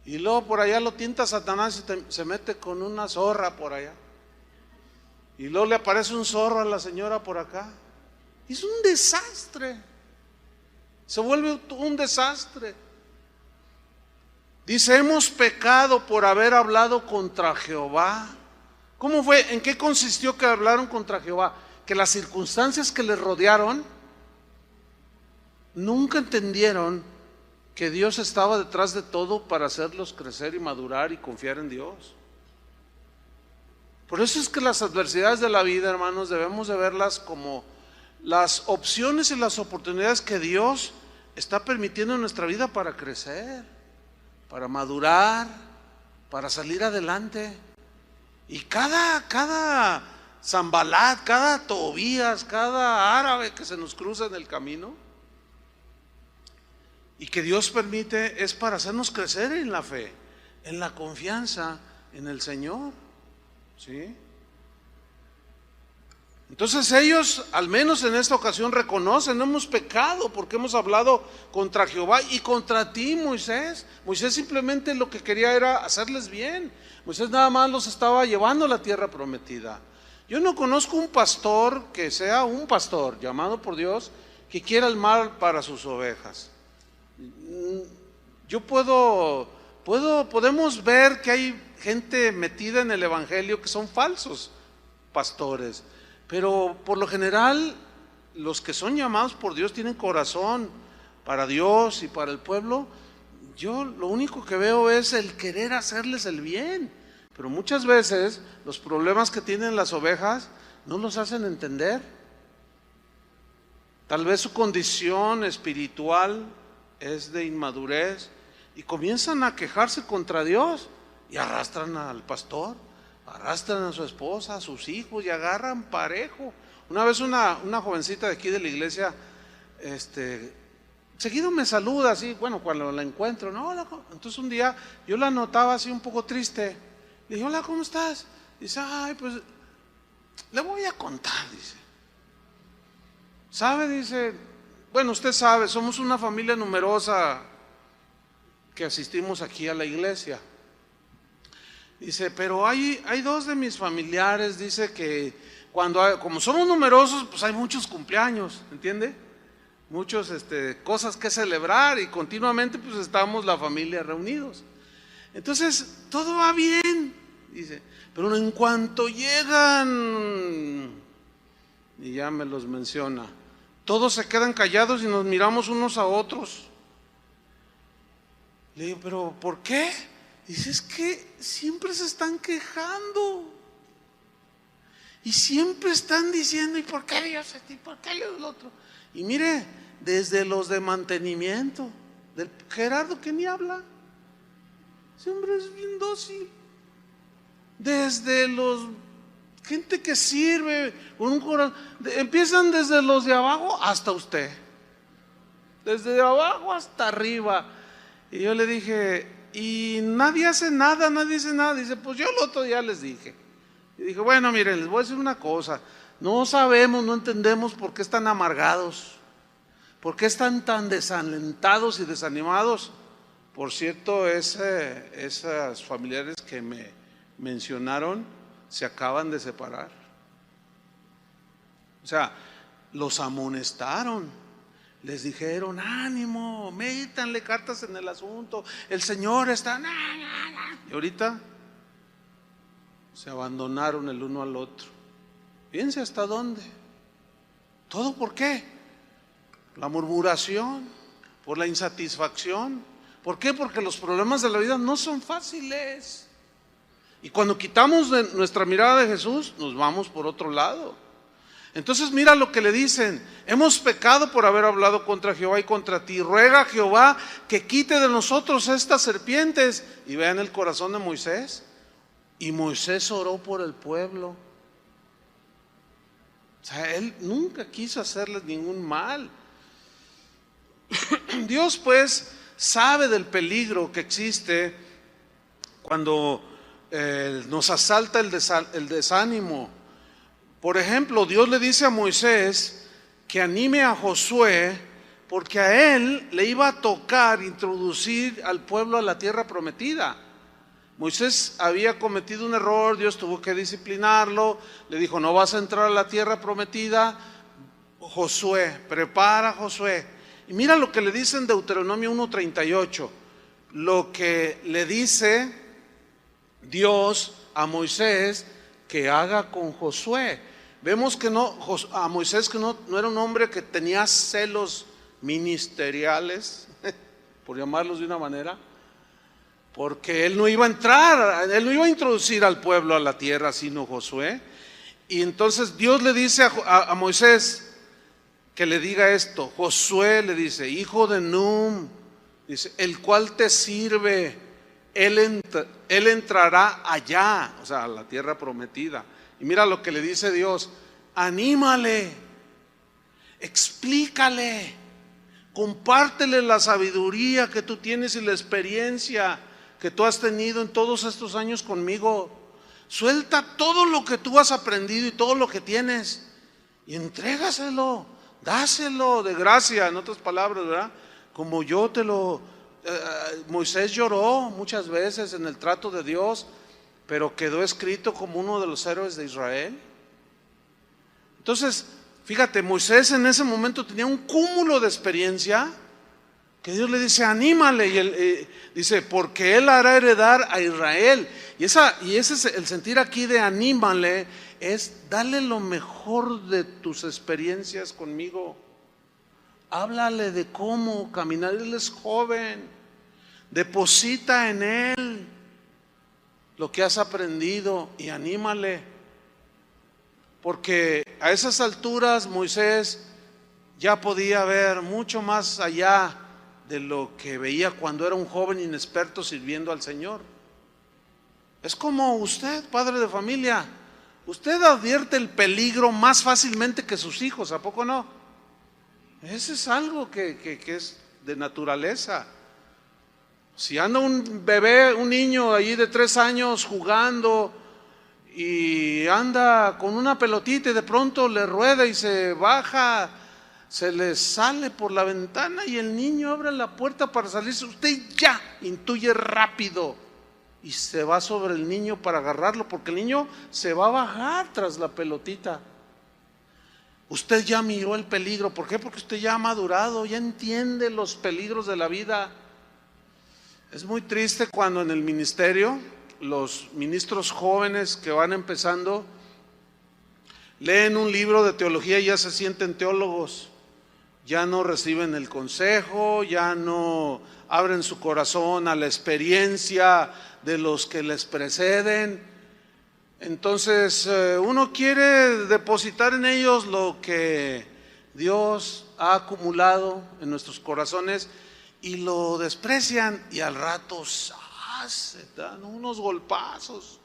Y luego por allá lo tienta Satanás y se mete con una zorra por allá. Y luego le aparece un zorro a la señora por acá. Es un desastre. Se vuelve un desastre. Dice, hemos pecado por haber hablado contra Jehová. ¿Cómo fue? ¿En qué consistió que hablaron contra Jehová? Que las circunstancias que les rodearon nunca entendieron que Dios estaba detrás de todo para hacerlos crecer y madurar y confiar en Dios. Por eso es que las adversidades de la vida, hermanos, debemos de verlas como las opciones y las oportunidades que Dios está permitiendo en nuestra vida para crecer, para madurar, para salir adelante. Y cada Zambalat, cada Tobías, cada árabe que se nos cruza en el camino y que Dios permite, es para hacernos crecer en la fe, en la confianza en el Señor, ¿sí? Entonces ellos, al menos en esta ocasión, reconocen, no hemos pecado porque hemos hablado contra Jehová y contra ti, Moisés. Moisés simplemente lo que quería era hacerles bien. Moisés nada más los estaba llevando a la tierra prometida. Yo no conozco un pastor que sea un pastor llamado por Dios que quiera el mal para sus ovejas. Podemos ver que hay gente metida en el evangelio que son falsos pastores, pero por lo general los que son llamados por Dios tienen corazón para Dios y para el pueblo. Yo lo único que veo es el querer hacerles el bien, pero muchas veces los problemas que tienen las ovejas no los hacen entender. Tal vez su condición espiritual es de inmadurez y comienzan a quejarse contra Dios y arrastran al pastor, arrastran a su esposa, a sus hijos y agarran parejo. Una vez una jovencita de aquí de la iglesia, seguido me saluda así, bueno, cuando la encuentro, no, entonces un día yo la notaba así un poco triste. Le dije, hola, ¿cómo estás? Dice, ay, pues le voy a contar, dice. ¿Sabe? Dice, bueno, usted sabe, somos una familia numerosa que asistimos aquí a la iglesia. Dice, pero hay dos de mis familiares, dice que como somos numerosos, pues hay muchos cumpleaños, ¿entiende? Muchas cosas que celebrar y continuamente pues estamos la familia reunidos. Entonces, todo va bien, dice, pero en cuanto llegan, y ya me los menciona, todos se quedan callados y nos miramos unos a otros. Le digo, ¿pero por qué? Dice, es que siempre se están quejando. Y siempre están diciendo, ¿y por qué Dios esto? ¿Y por qué Dios lo otro? Y mire, desde los de mantenimiento, del Gerardo que ni habla, ese hombre es bien dócil. Desde los gente que sirve con un corazón, empiezan desde los de abajo hasta usted, desde abajo hasta arriba. Y yo le dije, y nadie hace nada, nadie dice nada. Dice, pues yo el otro día les dije. Y dije, bueno, miren, les voy a decir una cosa. No sabemos, no entendemos por qué están amargados, por qué están tan desalentados y desanimados. Por cierto, esas familiares que me mencionaron se acaban de separar. O sea, los amonestaron, les dijeron, ánimo, métanle cartas en el asunto, el Señor está... Y ahorita se abandonaron el uno al otro. Fíjense hasta dónde. ¿Todo por qué? La murmuración, por la insatisfacción. ¿Por qué? Porque los problemas de la vida no son fáciles. Y cuando quitamos nuestra mirada de Jesús, nos vamos por otro lado. Entonces mira lo que le dicen: hemos pecado por haber hablado contra Jehová y contra ti. Ruega a Jehová que quite de nosotros estas serpientes. Y vean el corazón de Moisés. Y Moisés oró por el pueblo. O sea, él nunca quiso hacerles ningún mal. Dios pues sabe del peligro que existe cuando nos asalta el desánimo. Por ejemplo, Dios le dice a Moisés que anime a Josué, porque a él le iba a tocar introducir al pueblo a la tierra prometida. Moisés había cometido un error, Dios tuvo que disciplinarlo, le dijo, no vas a entrar a la tierra prometida. Josué, prepara a Josué. Y mira lo que le dice en Deuteronomio 1:38, lo que le dice Dios a Moisés que haga con Josué. Vemos que a Moisés, que no era un hombre que tenía celos ministeriales, por llamarlos de una manera, porque él no iba a entrar, él no iba a introducir al pueblo a la tierra, sino Josué. Y entonces Dios le dice a Moisés que le diga esto. Josué le dice, hijo de Num, dice, el cual te sirve, él entrará allá, o sea, a la tierra prometida. Y mira lo que le dice Dios: anímale, explícale, compártele la sabiduría que tú tienes y la experiencia que tú has tenido en todos estos años conmigo. Suelta todo lo que tú has aprendido y todo lo que tienes y entrégaselo, dáselo de gracia, en otras palabras, ¿verdad? Como yo te lo... Moisés lloró muchas veces en el trato de Dios, pero quedó escrito como uno de los héroes de Israel. Entonces, fíjate, Moisés en ese momento tenía un cúmulo de experiencia que Dios le dice, anímale, y él dice, porque él hará heredar a Israel. Y ese es el sentir aquí de anímale, es dale lo mejor de tus experiencias conmigo. Háblale de cómo caminar, él es joven, deposita en él lo que has aprendido y anímale. Porque a esas alturas Moisés ya podía ver mucho más allá de lo que veía cuando era un joven inexperto sirviendo al Señor. Es como usted, padre de familia, usted advierte el peligro más fácilmente que sus hijos, ¿a poco no? Ese es algo que es de naturaleza. Si anda un bebé, un niño allí de 3 años jugando y anda con una pelotita y de pronto le rueda y se baja, se le sale por la ventana y el niño abre la puerta para salirse, usted ya intuye rápido y se va sobre el niño para agarrarlo, porque el niño se va a bajar tras la pelotita. Usted ya miró el peligro. ¿Por qué? Porque usted ya ha madurado, ya entiende los peligros de la vida. Es muy triste cuando en el ministerio los ministros jóvenes que van empezando leen un libro de teología y ya se sienten teólogos. ya no reciben el consejo, ya no abren su corazón a la experiencia de los que les preceden. Entonces uno quiere depositar en ellos lo que Dios ha acumulado en nuestros corazones y lo desprecian, y al rato se dan unos golpazos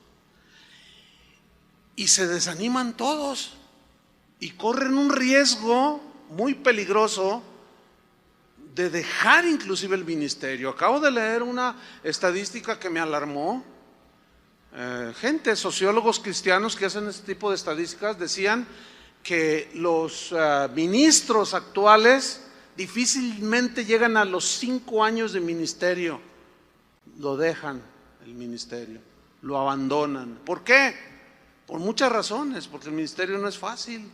y se desaniman todos y corren un riesgo muy peligroso de dejar inclusive el ministerio. Acabo de leer una estadística que me alarmó. Sociólogos cristianos que hacen este tipo de estadísticas decían que los ministros actuales difícilmente llegan a los 5 años de ministerio. Lo dejan el ministerio, lo abandonan. ¿Por qué? Por muchas razones, porque el ministerio no es fácil.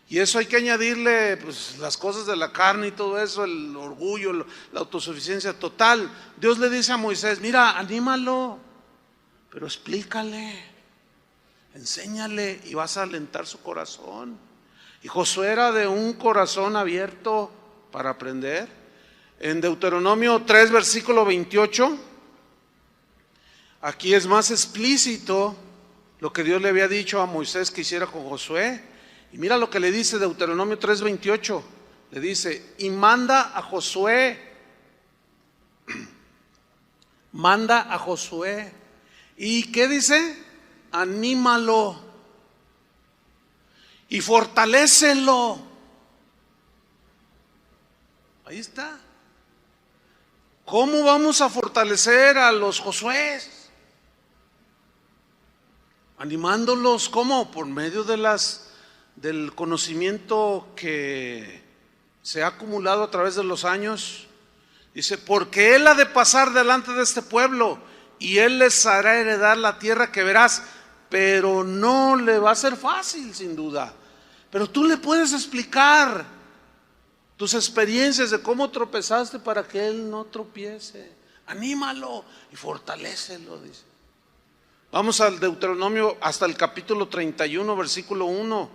Y eso hay que añadirle pues, las cosas de la carne y todo eso, el orgullo, la autosuficiencia total. Dios le dice a Moisés, mira, anímalo, pero explícale, enséñale y vas a alentar su corazón. Y Josué era de un corazón abierto para aprender. En Deuteronomio 3, versículo 28, aquí es más explícito lo que Dios le había dicho a Moisés que hiciera con Josué. Y mira lo que le dice Deuteronomio 3:28. Le dice, y manda a Josué. Manda a Josué. ¿Y qué dice? Anímalo. Y fortalécelo. Ahí está. ¿Cómo vamos a fortalecer a los Josués? Animándolos, ¿cómo? Por medio del conocimiento que se ha acumulado a través de los años. Dice, porque Él ha de pasar delante de este pueblo y Él les hará heredar la tierra que verás, pero no le va a ser fácil, sin duda. Pero tú le puedes explicar tus experiencias de cómo tropezaste para que Él no tropiece. Anímalo y fortalécelo, dice. Vamos al Deuteronomio hasta el capítulo 31, versículo 1.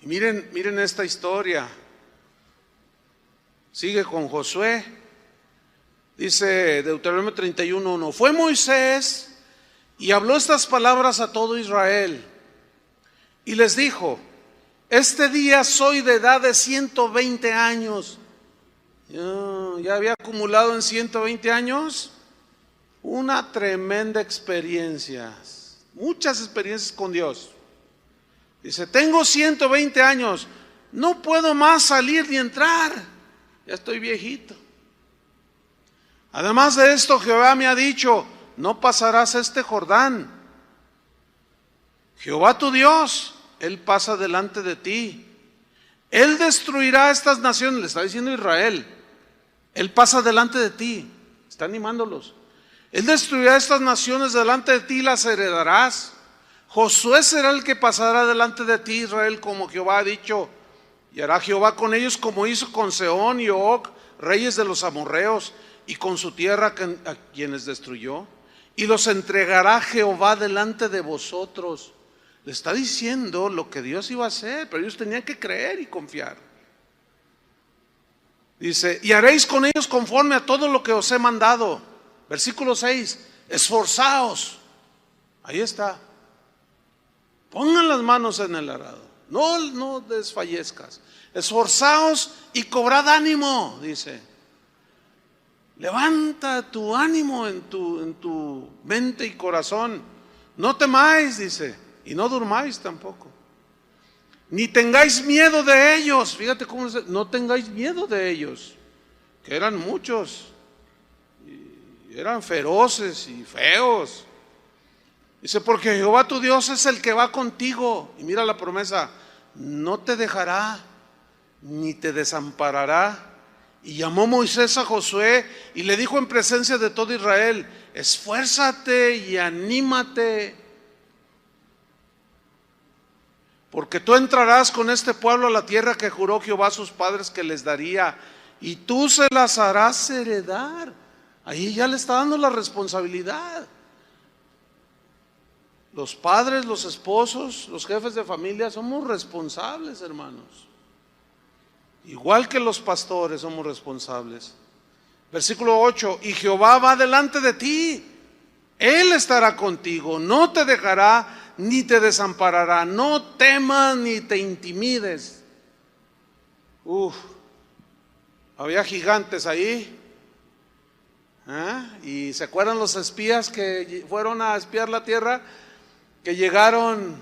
Y miren esta historia. Sigue con Josué. Dice Deuteronomio 31:1. Fue Moisés y habló estas palabras a todo Israel. Y les dijo, este día soy de edad de 120 años. Ya había acumulado en 120 años una tremenda experiencia. Muchas experiencias con Dios. Dice, tengo 120 años, no puedo más salir ni entrar, ya estoy viejito. Además de esto, Jehová me ha dicho, no pasarás este Jordán. Jehová tu Dios, Él pasa delante de ti. Él destruirá estas naciones, le está diciendo Israel. Él pasa delante de ti, está animándolos. Él destruirá estas naciones delante de ti y las heredarás. Josué será el que pasará delante de ti, Israel, como Jehová ha dicho. Y hará Jehová con ellos como hizo con Sehón y Og, reyes de los amorreos, y con su tierra a quienes destruyó. Y los entregará Jehová delante de vosotros. Le está diciendo lo que Dios iba a hacer, pero ellos tenían que creer y confiar. Dice, y haréis con ellos conforme a todo lo que os he mandado. Versículo 6, esforzaos. Ahí está. Pongan las manos en el arado, no desfallezcas. Esforzaos y cobrad ánimo, dice. Levanta tu ánimo en tu mente y corazón. No temáis, dice, y no durmáis tampoco. Ni tengáis miedo de ellos. Fíjate cómo dice, no tengáis miedo de ellos, que eran muchos, y eran feroces y feos. Dice, porque Jehová tu Dios es el que va contigo. Y mira la promesa, no te dejará ni te desamparará. Y llamó Moisés a Josué y le dijo en presencia de todo Israel, esfuérzate y anímate, porque tú entrarás con este pueblo a la tierra que juró Jehová a sus padres que les daría, y tú se las harás heredar. Ahí ya le está dando la responsabilidad. Los padres, los esposos, los jefes de familia somos responsables, hermanos. Igual que los pastores somos responsables. Versículo 8, y Jehová va delante de ti, Él estará contigo, no te dejará ni te desamparará, no temas ni te intimides. Había gigantes ahí. Y se acuerdan los espías que fueron a espiar la tierra, que llegaron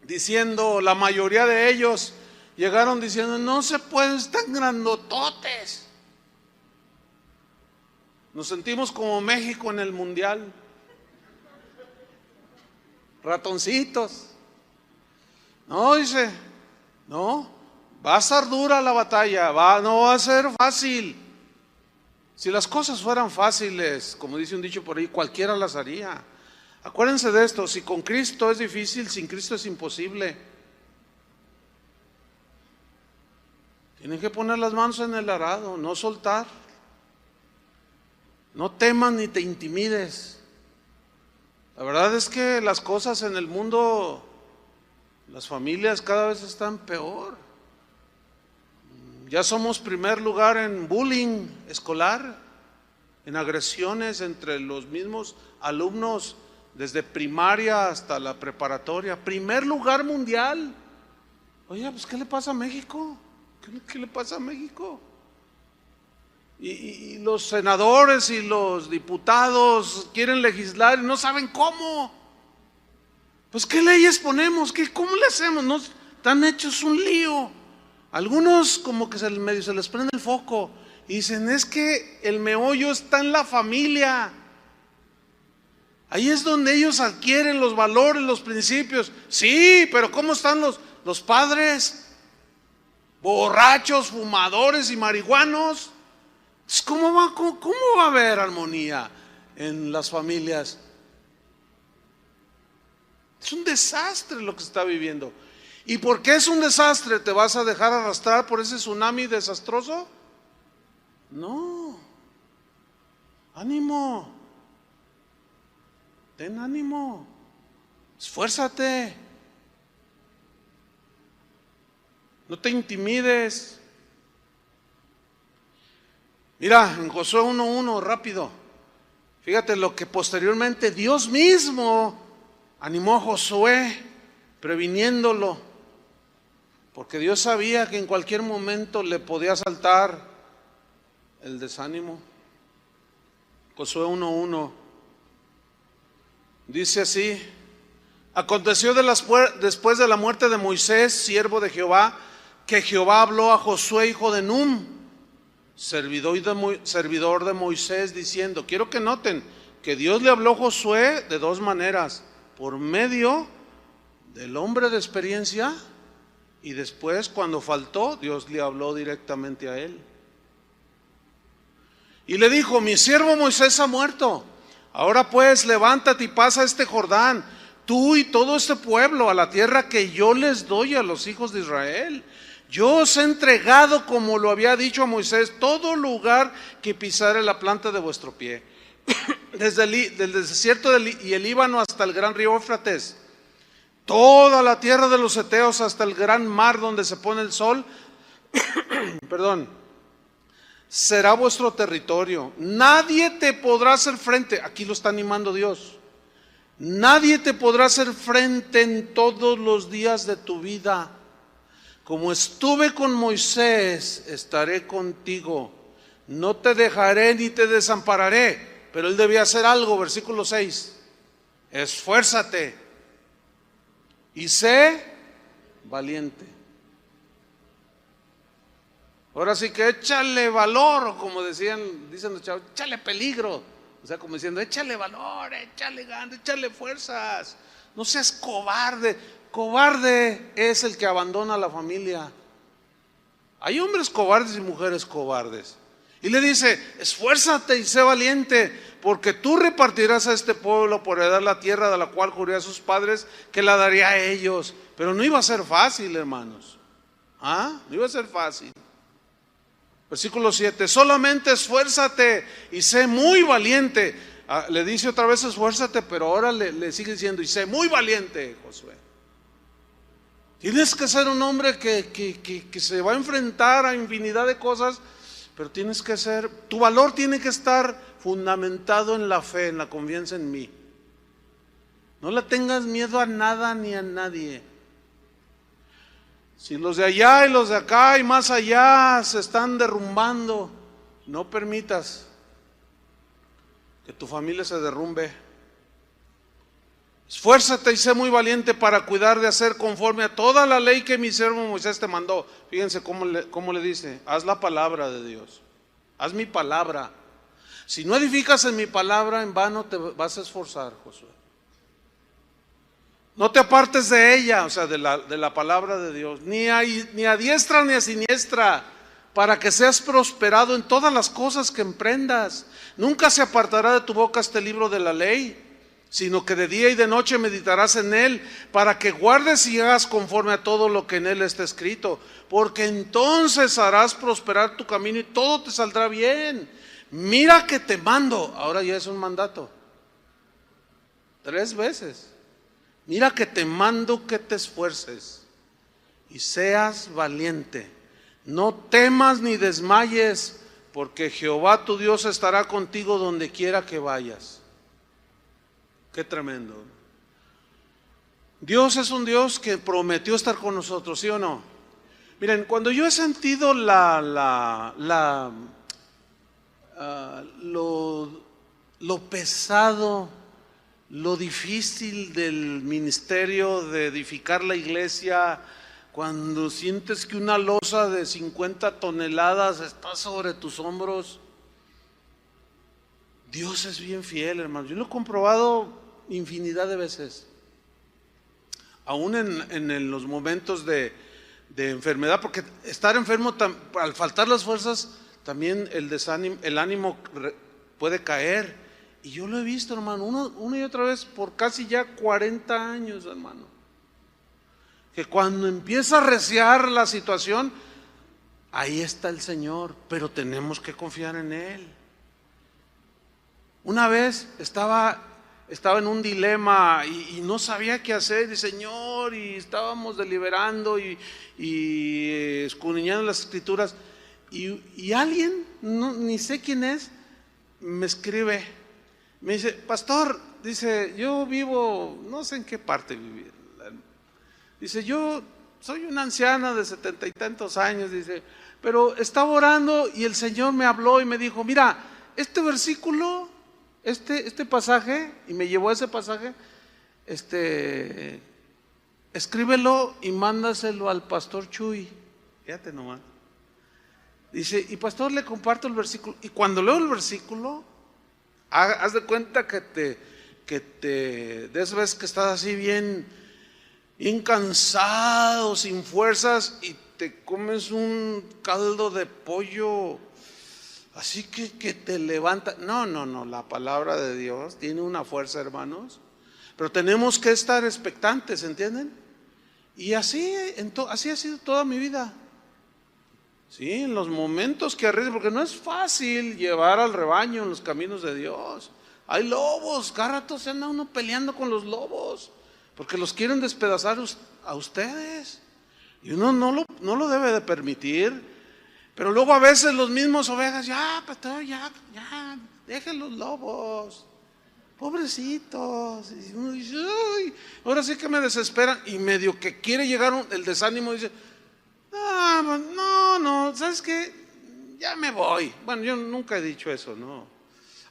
diciendo, la mayoría de ellos llegaron diciendo, no se pueden, están grandototes. Nos sentimos como México en el mundial, ratoncitos. No, dice, no, va a ser dura la batalla, no va a ser fácil. Si las cosas fueran fáciles, como dice un dicho por ahí, cualquiera las haría. Acuérdense de esto, si con Cristo es difícil, sin Cristo es imposible. Tienen que poner las manos en el arado, no soltar. No temas ni te intimides. La verdad es que las cosas en el mundo, las familias cada vez están peor. Ya somos primer lugar en bullying escolar, en agresiones entre los mismos alumnos desde primaria hasta la preparatoria. Primer lugar mundial. Oye, pues ¿qué le pasa a México? ¿Qué le pasa a México? Y los senadores y los diputados quieren legislar y no saben cómo. Pues ¿qué leyes ponemos? ¿Cómo le hacemos? No, están hechos un lío. Algunos como que medio se les prende el foco y dicen, es que el meollo está en la familia. Ahí es donde ellos adquieren los valores, los principios. Sí, pero ¿cómo están los padres? Borrachos, fumadores y marihuanos. ¿Cómo va a haber armonía en las familias? Es un desastre lo que se está viviendo. ¿Y por qué es un desastre? ¿Te vas a dejar arrastrar por ese tsunami desastroso? No. Ánimo. Ten ánimo. Esfuérzate. No te intimides. Mira, en Josué 1:1, rápido. Fíjate lo que posteriormente Dios mismo animó a Josué, previniéndolo. Porque Dios sabía que en cualquier momento le podía saltar el desánimo. Josué 1:1 dice así: aconteció después de la muerte de Moisés, siervo de Jehová, que Jehová habló a Josué, hijo de Nun, servidor de Moisés, diciendo, quiero que noten que Dios le habló a Josué de dos maneras: por medio del hombre de experiencia, y después cuando faltó, Dios le habló directamente a él. Y le dijo, mi siervo Moisés ha muerto, ahora pues levántate y pasa este Jordán, tú y todo este pueblo, a la tierra que yo les doy a los hijos de Israel. Yo os he entregado, como lo había dicho a Moisés, todo lugar que pisare la planta de vuestro pie, desde el desierto y el Líbano hasta el gran río Éufrates, toda la tierra de los heteos hasta el gran mar donde se pone el sol, será vuestro territorio. Nadie te podrá hacer frente, aquí lo está animando Dios, nadie te podrá hacer frente en todos los días de tu vida. Como estuve con Moisés, estaré contigo, no te dejaré ni te desampararé. Pero él debía hacer algo, versículo 6, esfuérzate y sé valiente. Ahora sí que échale valor, o como dicen los chavos, échale peligro. O sea, como diciendo, échale valor, échale ganas, échale fuerzas. No seas cobarde. Cobarde es el que abandona a la familia. Hay hombres cobardes y mujeres cobardes. Y le dice, esfuérzate y sé valiente, porque tú repartirás a este pueblo por heredar la tierra de la cual juré a sus padres que la daría a ellos. Pero no iba a ser fácil, hermanos. No iba a ser fácil. Versículo 7, solamente esfuérzate y sé muy valiente. Le dice otra vez esfuérzate, pero ahora le sigue diciendo, y sé muy valiente, Josué. Tienes que ser un hombre que se va a enfrentar a infinidad de cosas, pero tienes que ser, tu valor tiene que estar fundamentado en la fe, en la confianza en mí. No le tengas miedo a nada ni a nadie. Si los de allá y los de acá y más allá se están derrumbando, no permitas que tu familia se derrumbe. Esfuérzate y sé muy valiente para cuidar de hacer conforme a toda la ley que mi siervo Moisés te mandó. Fíjense cómo le dice: haz la palabra de Dios, haz mi palabra. Si no edificas en mi palabra, en vano te vas a esforzar, Josué. No te apartes de ella, o sea, de la palabra de Dios, ni a diestra ni a siniestra, para que seas prosperado en todas las cosas que emprendas. Nunca se apartará de tu boca este libro de la ley, sino que de día y de noche meditarás en él, para que guardes y hagas conforme a todo lo que en él está escrito, porque entonces harás prosperar tu camino y todo te saldrá bien. Mira que te mando, ahora ya es un mandato, 3 veces. Mira que te mando que te esfuerces y seas valiente. No temas ni desmayes, porque Jehová tu Dios estará contigo donde quiera que vayas. Qué tremendo. Dios es un Dios que prometió estar con nosotros, ¿sí o no? Miren, cuando yo he sentido lo pesado, lo difícil del ministerio de edificar la iglesia, cuando sientes que una losa de 50 toneladas está sobre tus hombros, Dios es bien fiel, hermano. Yo lo he comprobado infinidad de veces, aún en los momentos de enfermedad, porque estar enfermo, al faltar las fuerzas, también el ánimo puede caer. Y yo lo he visto, hermano, una y otra vez por casi ya 40 años, hermano, que cuando empieza a reciar la situación, ahí está el Señor, pero tenemos que confiar en Él. Una vez estaba en un dilema y no sabía qué hacer, y Señor, y estábamos deliberando y escudriñando las escrituras, y alguien, ni sé quién es, me escribe, me dice: pastor, dice, yo vivo, no sé en qué parte vivir, dice, yo soy una anciana de 70 y tantos años, dice, pero estaba orando y el Señor me habló y me dijo: mira, este versículo, este pasaje, y me llevó a ese pasaje, escríbelo y mándaselo al pastor Chuy. Fíjate nomás. Dice, y pastor, le comparto el versículo, y cuando leo el versículo, haz de cuenta que de esas veces que estás así bien cansado, sin fuerzas, y te comes un caldo de pollo así que te levanta. No, la palabra de Dios tiene una fuerza, hermanos, pero tenemos que estar expectantes, ¿entienden? Y así ha sido toda mi vida. Sí, en los momentos que arriesgo, porque no es fácil llevar al rebaño en los caminos de Dios. Hay lobos, cada rato se anda uno peleando con los lobos, porque los quieren despedazar a ustedes, y uno no lo debe de permitir. Pero luego a veces los mismos ovejas, ya, pastor, ya, dejen los lobos, pobrecitos. Y uno dice, uy, ahora sí que me desesperan, y medio que quiere llegar el desánimo, dice, no, ¿sabes qué? Ya me voy. Bueno, yo nunca he dicho eso, no.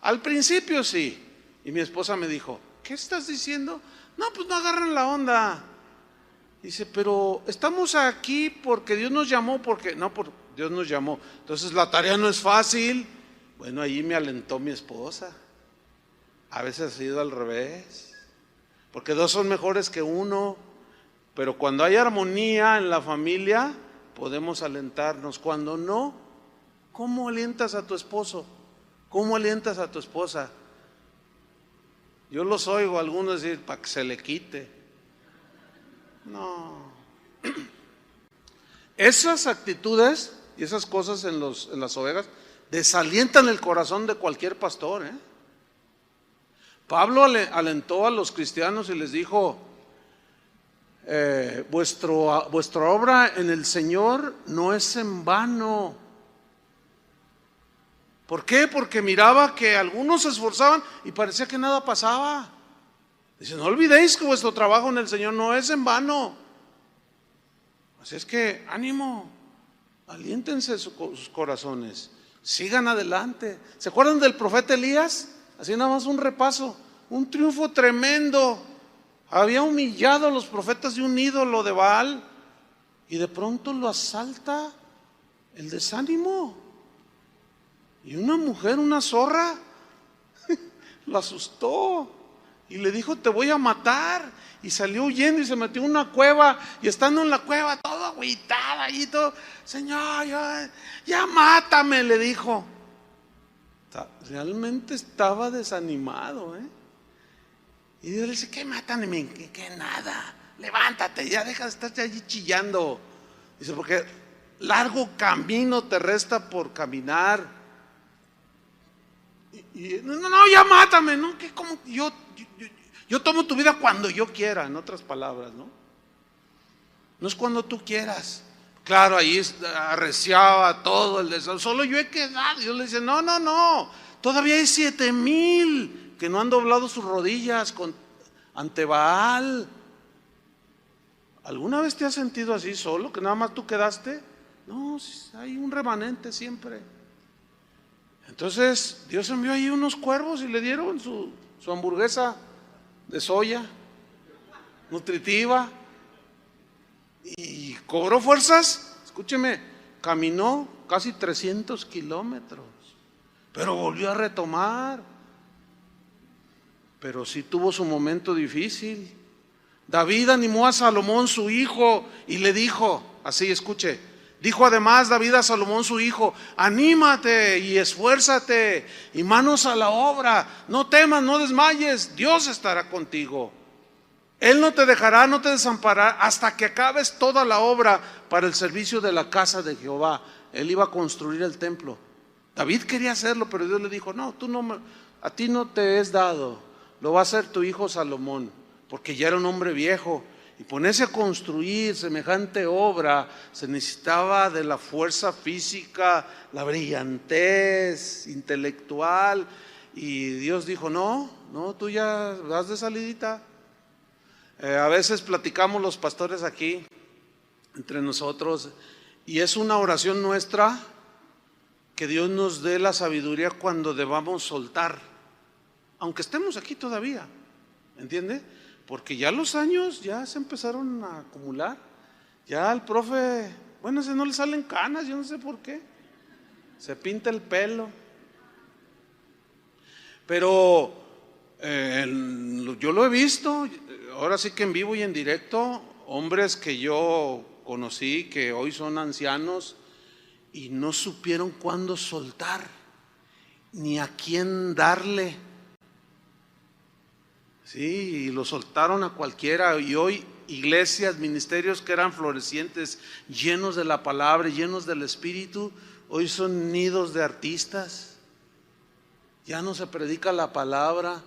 Al principio sí, y mi esposa me dijo, ¿qué estás diciendo? No, pues no agarran la onda. Dice, pero estamos aquí porque Dios nos llamó, Dios nos llamó. Entonces la tarea no es fácil. Bueno, allí me alentó mi esposa. A veces ha sido al revés, porque 2 son mejores que 1. Pero cuando hay armonía en la familia, podemos alentarnos. Cuando no, ¿cómo alientas a tu esposo? ¿Cómo alientas a tu esposa? Yo los oigo a algunos decir, para que se le quite. No. Esas actitudes y esas cosas en las ovejas desalientan el corazón de cualquier pastor, ¿eh? Pablo alentó a los cristianos y les dijo, vuestra obra en el Señor no es en vano. ¿Por qué? Porque miraba que algunos se esforzaban y parecía que nada pasaba. Dice, no olvidéis que vuestro trabajo en el Señor no es en vano. Así es que, ánimo, aliéntense sus corazones, sigan adelante. ¿Se acuerdan del profeta Elías? Así nada más un repaso, un triunfo tremendo. Había humillado a los profetas de un ídolo de Baal y de pronto lo asalta el desánimo. Y una mujer, una zorra, lo asustó y le dijo, te voy a matar. Y salió huyendo y se metió en una cueva. Y estando en la cueva, todo agüitada y todo, Señor, ya mátame, le dijo. Realmente estaba desanimado, Y Dios le dice, ¿qué mátame? ¿Qué nada? Levántate, ya deja de estar allí chillando. Dice, porque largo camino te resta por caminar. No, ya mátame, ¿no? Que como yo tomo tu vida cuando yo quiera, en otras palabras, ¿no? No es cuando tú quieras. Claro, ahí arreciaba todo el deseo. Solo yo he quedado. Dios le dice, no. Todavía hay 7,000 que no han doblado sus rodillas ante Baal. ¿Alguna vez te has sentido así solo, que nada más tú quedaste? No, hay un remanente siempre. Entonces Dios envió ahí unos cuervos y le dieron su hamburguesa de soya nutritiva y cobró fuerzas. Escúcheme, caminó casi 300 kilómetros, pero volvió a retomar. Pero sí tuvo su momento difícil. David animó a Salomón su hijo y le dijo, así escuche, dijo además David a Salomón su hijo, anímate y esfuérzate y manos a la obra, no temas, no desmayes, Dios estará contigo. Él no te dejará, no te desamparará hasta que acabes toda la obra para el servicio de la casa de Jehová. Él iba a construir el templo. David quería hacerlo, pero Dios le dijo, no, a ti no te es dado, lo va a hacer tu hijo Salomón, porque ya era un hombre viejo. Y ponerse a construir semejante obra se necesitaba de la fuerza física, la brillantez intelectual. Y Dios dijo, no, tú ya vas de salidita. A veces platicamos los pastores aquí, entre nosotros, y es una oración nuestra que Dios nos dé la sabiduría cuando debamos soltar, aunque estemos aquí todavía, ¿entiende? Porque ya los años ya se empezaron a acumular. Ya al profe, bueno, ese no le salen canas, yo no sé por qué. Se pinta el pelo. Pero yo lo he visto, ahora sí que en vivo y en directo, hombres que yo conocí que hoy son ancianos y no supieron cuándo soltar, ni a quién darle. Sí, y lo soltaron a cualquiera. Y hoy iglesias, ministerios que eran florecientes, llenos de la palabra, llenos del Espíritu, hoy son nidos de artistas. Ya no se predica la palabra.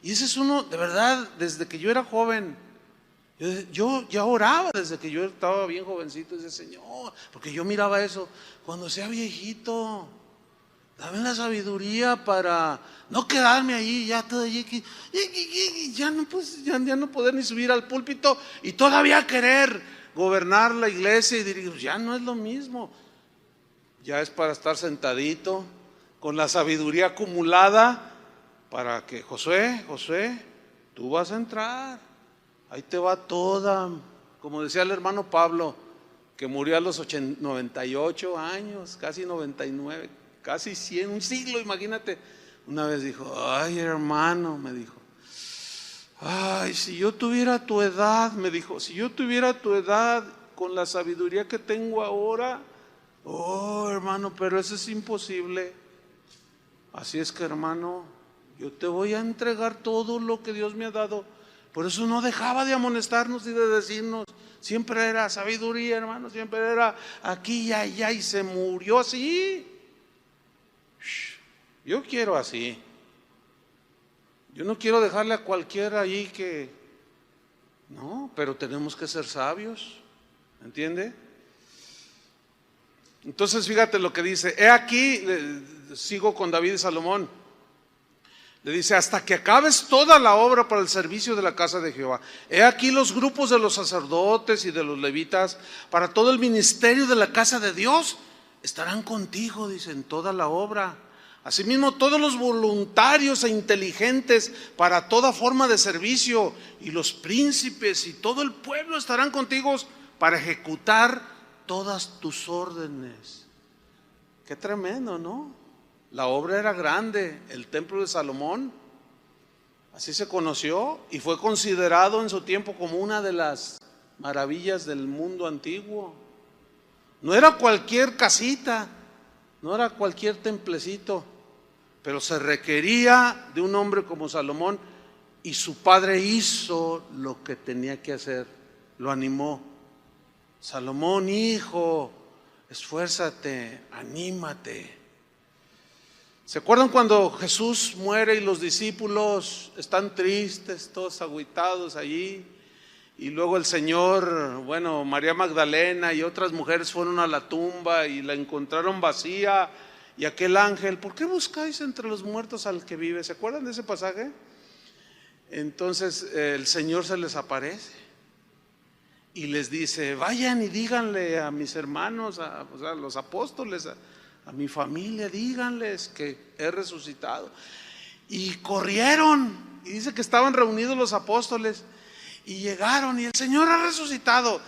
Y ese es uno, de verdad, desde que yo era joven, yo ya oraba desde que yo estaba bien jovencito, decía, Señor, porque yo miraba eso, cuando sea viejito, dame la sabiduría para no quedarme ahí, ya todo allí, ya no poder ni subir al púlpito y todavía querer gobernar la iglesia y dirigir. Ya no es lo mismo. Ya es para estar sentadito con la sabiduría acumulada para que Josué, tú vas a entrar. Ahí te va toda, como decía el hermano Pablo, que murió a los 98 años, casi 99. Casi 100, un siglo, imagínate. Una vez dijo, ay hermano, me dijo, ay, si yo tuviera tu edad, me dijo, si yo tuviera tu edad con la sabiduría que tengo ahora, oh hermano, pero eso es imposible. Así es que hermano, yo te voy a entregar todo lo que Dios me ha dado. Por eso no dejaba de amonestarnos y de decirnos, siempre era sabiduría, hermano, siempre era aquí y allá, y se murió así. Yo quiero así. Yo no quiero dejarle a cualquiera ahí que No, pero tenemos que ser sabios, ¿entiende? Entonces fíjate lo que dice, he aquí, sigo con David y Salomón, le dice, hasta que acabes toda la obra para el servicio de la casa de Jehová. He aquí los grupos de los sacerdotes y de los levitas para todo el ministerio de la casa de Dios estarán contigo, dice, en toda la obra. Asimismo, todos los voluntarios e inteligentes para toda forma de servicio, y los príncipes y todo el pueblo estarán contigo para ejecutar todas tus órdenes. Qué tremendo, ¿no? La obra era grande, el templo de Salomón, así se conoció y fue considerado en su tiempo como una de las maravillas del mundo antiguo. No era cualquier casita, no era cualquier templecito, pero se requería de un hombre como Salomón, y su padre hizo lo que tenía que hacer, lo animó. Salomón, hijo, esfuérzate, anímate. ¿Se acuerdan cuando Jesús muere y los discípulos están tristes, todos agüitados allí? Y luego el Señor, bueno, María Magdalena y otras mujeres fueron a la tumba y la encontraron vacía. Y aquel ángel, ¿por qué buscáis entre los muertos al que vive? ¿Se acuerdan de ese pasaje? Entonces el Señor se les aparece y les dice, vayan y díganle a mis hermanos, a los apóstoles, a mi familia, díganles que he resucitado. Y corrieron, y dice que estaban reunidos los apóstoles, y llegaron, y el Señor ha resucitado.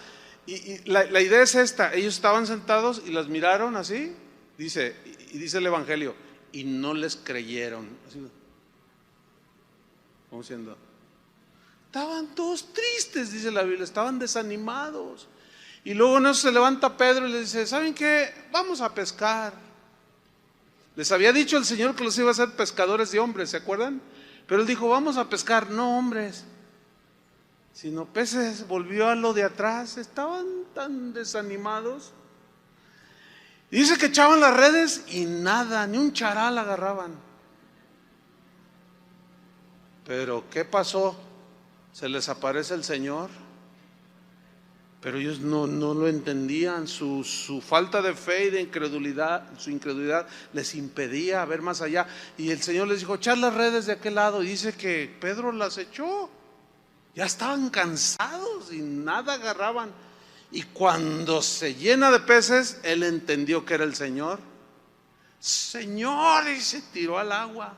Y la idea es esta, ellos estaban sentados y las miraron así, dice el Evangelio, y no les creyeron. Así, ¿cómo siendo? Estaban todos tristes, dice la Biblia, estaban desanimados. Y luego en eso se levanta Pedro y les dice, ¿saben qué? Vamos a pescar. Les había dicho el Señor que los iba a hacer pescadores de hombres, ¿se acuerdan? Pero él dijo, vamos a pescar, no hombres, sino peces. Volvió a lo de atrás, estaban tan desanimados. Dice que echaban las redes y nada, ni un charal agarraban. Pero ¿qué pasó? Se les aparece el Señor, pero ellos no lo entendían. Su falta de fe y de incredulidad, su incredulidad les impedía ver más allá. Y el Señor les dijo, echad las redes de aquel lado. Y dice que Pedro las echó. Ya estaban cansados y nada agarraban. Y cuando se llena de peces, él entendió que era el Señor. Señor, y se tiró al agua.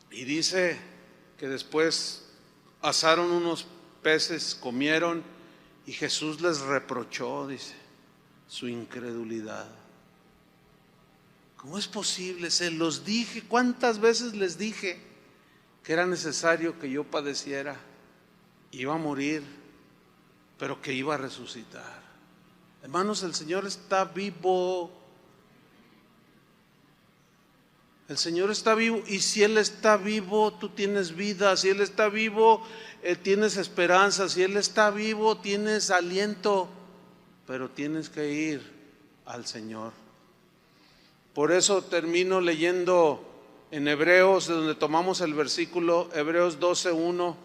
Y dice que después asaron unos peces, comieron, y Jesús les reprochó, dice, su incredulidad. ¿Cómo es posible? Se los dije, ¿cuántas veces les dije que era necesario que yo padeciera? Iba a morir, pero que iba a resucitar. Hermanos, el Señor está vivo. El Señor está vivo, y si Él está vivo, tú tienes vida. Si Él está vivo, tienes esperanza. Si Él está vivo, tienes aliento, pero tienes que ir al Señor. Por eso termino leyendo en Hebreos, de donde tomamos el versículo, Hebreos 12:1.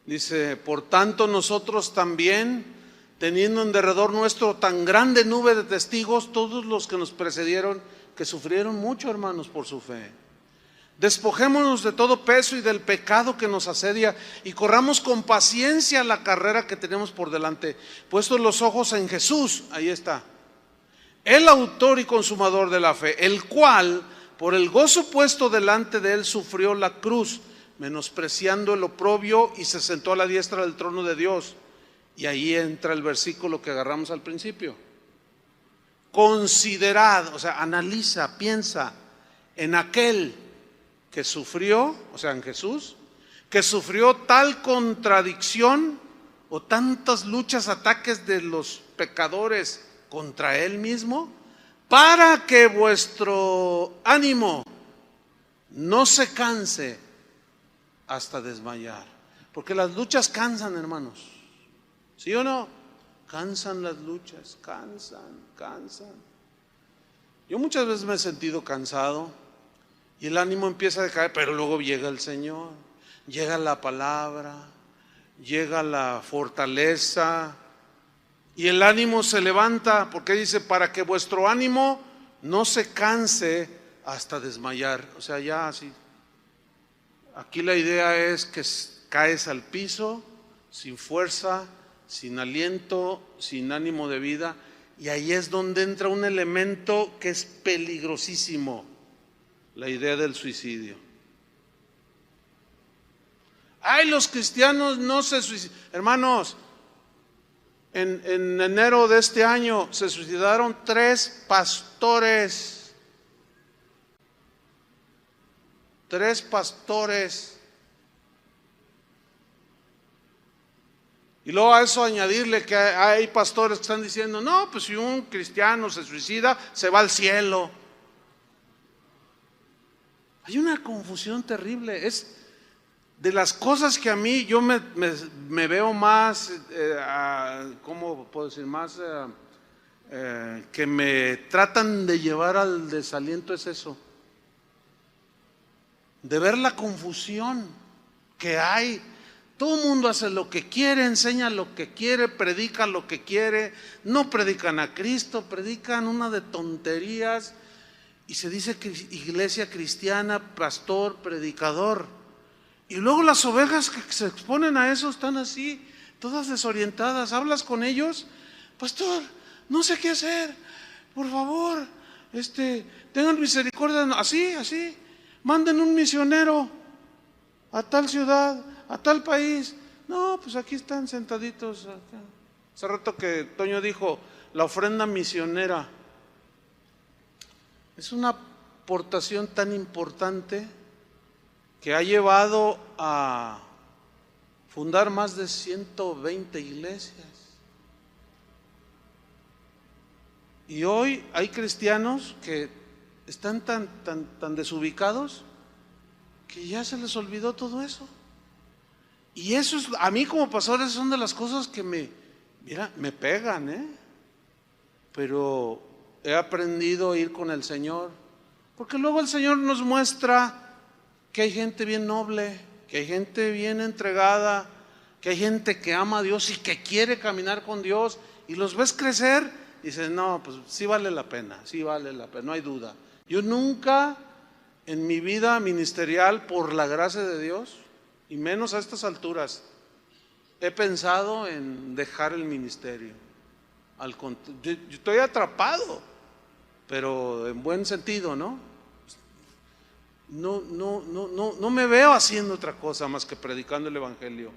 Dice, por tanto nosotros también, teniendo en derredor nuestro tan grande nube de testigos, todos los que nos precedieron, que sufrieron mucho, hermanos, por su fe, despojémonos de todo peso y del pecado que nos asedia, y corramos con paciencia la carrera que tenemos por delante, puestos los ojos en Jesús. Ahí está, el autor y consumador de la fe, el cual por el gozo puesto delante de él sufrió la cruz, menospreciando el oprobio, y se sentó a la diestra del trono de Dios. Y ahí entra el versículo que agarramos al principio. Considerad, o sea, analiza, piensa en aquel que sufrió, o sea, en Jesús, que sufrió tal contradicción o tantas luchas, ataques de los pecadores contra él mismo, para que vuestro ánimo no se canse hasta desmayar. Porque las luchas cansan, hermanos, ¿sí o no? Cansan las luchas, cansan. Yo muchas veces me he sentido cansado, y el ánimo empieza a decaer, pero luego llega el Señor, llega la palabra, llega la fortaleza y el ánimo se levanta, porque dice, para que vuestro ánimo no se canse hasta desmayar. O sea, ya así. Aquí la idea es que caes al piso sin fuerza, sin aliento, sin ánimo de vida, y ahí es donde entra un elemento que es peligrosísimo, la idea del suicidio. Ay, los cristianos no se suicidan. Hermanos, en enero de este año se suicidaron 3 pastores. 3 pastores. Y luego a eso añadirle que hay pastores que están diciendo, no, pues si un cristiano se suicida, se va al cielo. Hay una confusión terrible. Es de las cosas que a mí yo me veo más, ¿cómo puedo decir? Más que me tratan de llevar al desaliento, es eso. De ver la confusión que hay. Todo el mundo hace lo que quiere, enseña lo que quiere, predica lo que quiere. No predican a Cristo, predican una de tonterías. Y se dice que iglesia cristiana, pastor, predicador. Y luego las ovejas que se exponen a eso están así, todas desorientadas. Hablas con ellos, pastor, no sé qué hacer, por favor, tengan misericordia, así, manden un misionero a tal ciudad, a tal país. No, pues aquí están sentaditos. Hace rato que Toño dijo, la ofrenda misionera es una aportación tan importante que ha llevado a fundar más de 120 iglesias. Y hoy hay cristianos que están tan desubicados que ya se les olvidó todo eso. Y eso es, a mí como pastor, esas son de las cosas que me pegan, pero he aprendido a ir con el Señor, porque luego el Señor nos muestra que hay gente bien noble, que hay gente bien entregada, que hay gente que ama a Dios y que quiere caminar con Dios, y los ves crecer y dices, no, pues sí vale la pena, no hay duda. Yo nunca en mi vida ministerial, por la gracia de Dios, y menos a estas alturas, he pensado en dejar el ministerio. Yo estoy atrapado, pero en buen sentido, ¿no? No me veo haciendo otra cosa más que predicando el evangelio.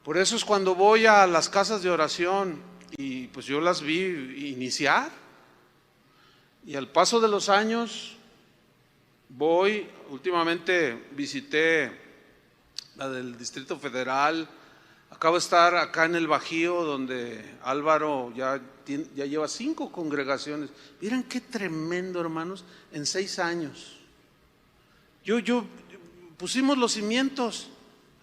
Por eso es cuando voy a las casas de oración y pues yo las vi iniciar, y al paso de los años últimamente visité la del Distrito Federal, acabo de estar acá en el Bajío, donde Álvaro ya lleva 5 congregaciones. Miren qué tremendo, hermanos, en 6 años. Yo pusimos los cimientos,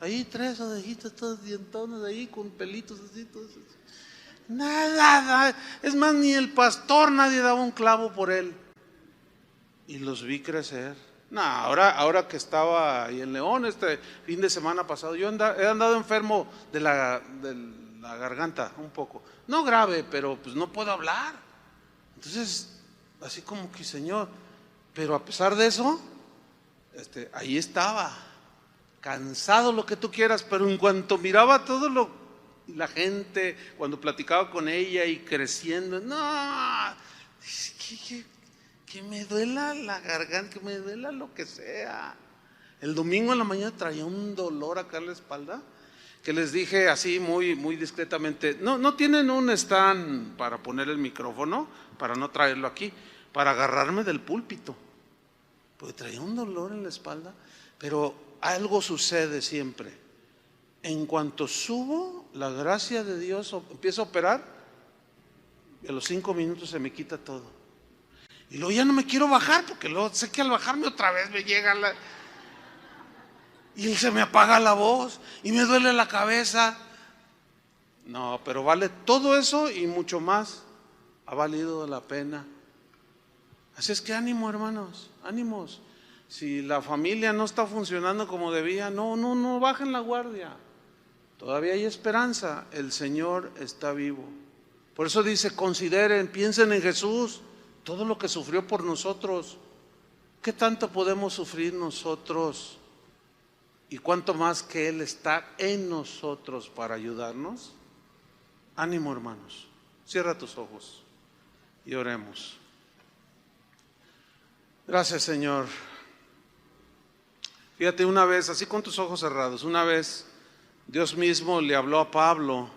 ahí 3 ovejitas todas dientonas ahí con pelitos así, todos. Nada, es más, ni el pastor, nadie daba un clavo por él. Y los vi crecer. No, ahora que estaba ahí en León este fin de semana pasado, yo he andado enfermo de la garganta un poco. No grave, pero pues no puedo hablar. Entonces, así como que Señor, pero a pesar de eso, ahí estaba, cansado, lo que tú quieras, pero en cuanto miraba la gente, cuando platicaba con ella y creciendo, no, que me duela la garganta, que me duela lo que sea. El domingo en la mañana traía un dolor acá en la espalda, que les dije así muy discretamente, no tienen un stand para poner el micrófono, para no traerlo aquí, para agarrarme del púlpito, porque traía un dolor en la espalda. Pero algo sucede siempre. En cuanto subo, la gracia de Dios empieza a operar, y a los 5 minutos se me quita todo. Y luego ya no me quiero bajar, porque luego sé que al bajarme otra vez me llega y se me apaga la voz y me duele la cabeza. No, pero vale todo eso y mucho más. Ha valido la pena. Así es que ánimo, hermanos, ánimos. Si la familia no está funcionando como debía, no bajen la guardia. Todavía hay esperanza, el Señor está vivo. Por eso dice, consideren, piensen en Jesús, todo lo que sufrió por nosotros. ¿Qué tanto podemos sufrir nosotros? Y cuánto más que Él está en nosotros para ayudarnos. Ánimo, hermanos, cierra tus ojos y oremos. Gracias, Señor. Fíjate, una vez, así con tus ojos cerrados, una vez Dios mismo le habló a Pablo.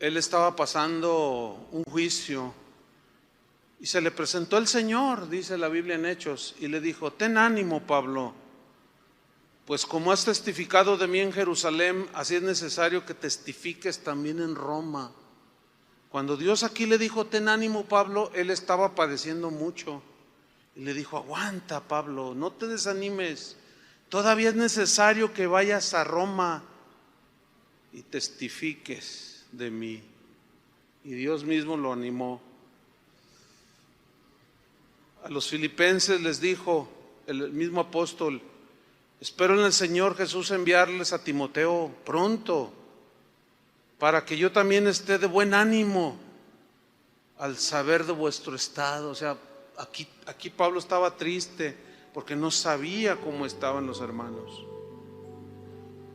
Él estaba pasando un juicio y se le presentó el Señor, dice la Biblia en Hechos, y le dijo, ten ánimo, Pablo, pues como has testificado de mí en Jerusalén, así es necesario que testifiques también en Roma. Cuando Dios aquí le dijo, ten ánimo, Pablo, él estaba padeciendo mucho. Y le dijo, aguanta, Pablo, no te desanimes. Todavía es necesario que vayas a Roma y testifiques de mí. Y Dios mismo lo animó. A los filipenses les dijo el mismo apóstol, espero en el Señor Jesús enviarles a Timoteo pronto, para que yo también esté de buen ánimo al saber de vuestro estado. O sea, aquí Pablo estaba triste porque no sabía cómo estaban los hermanos.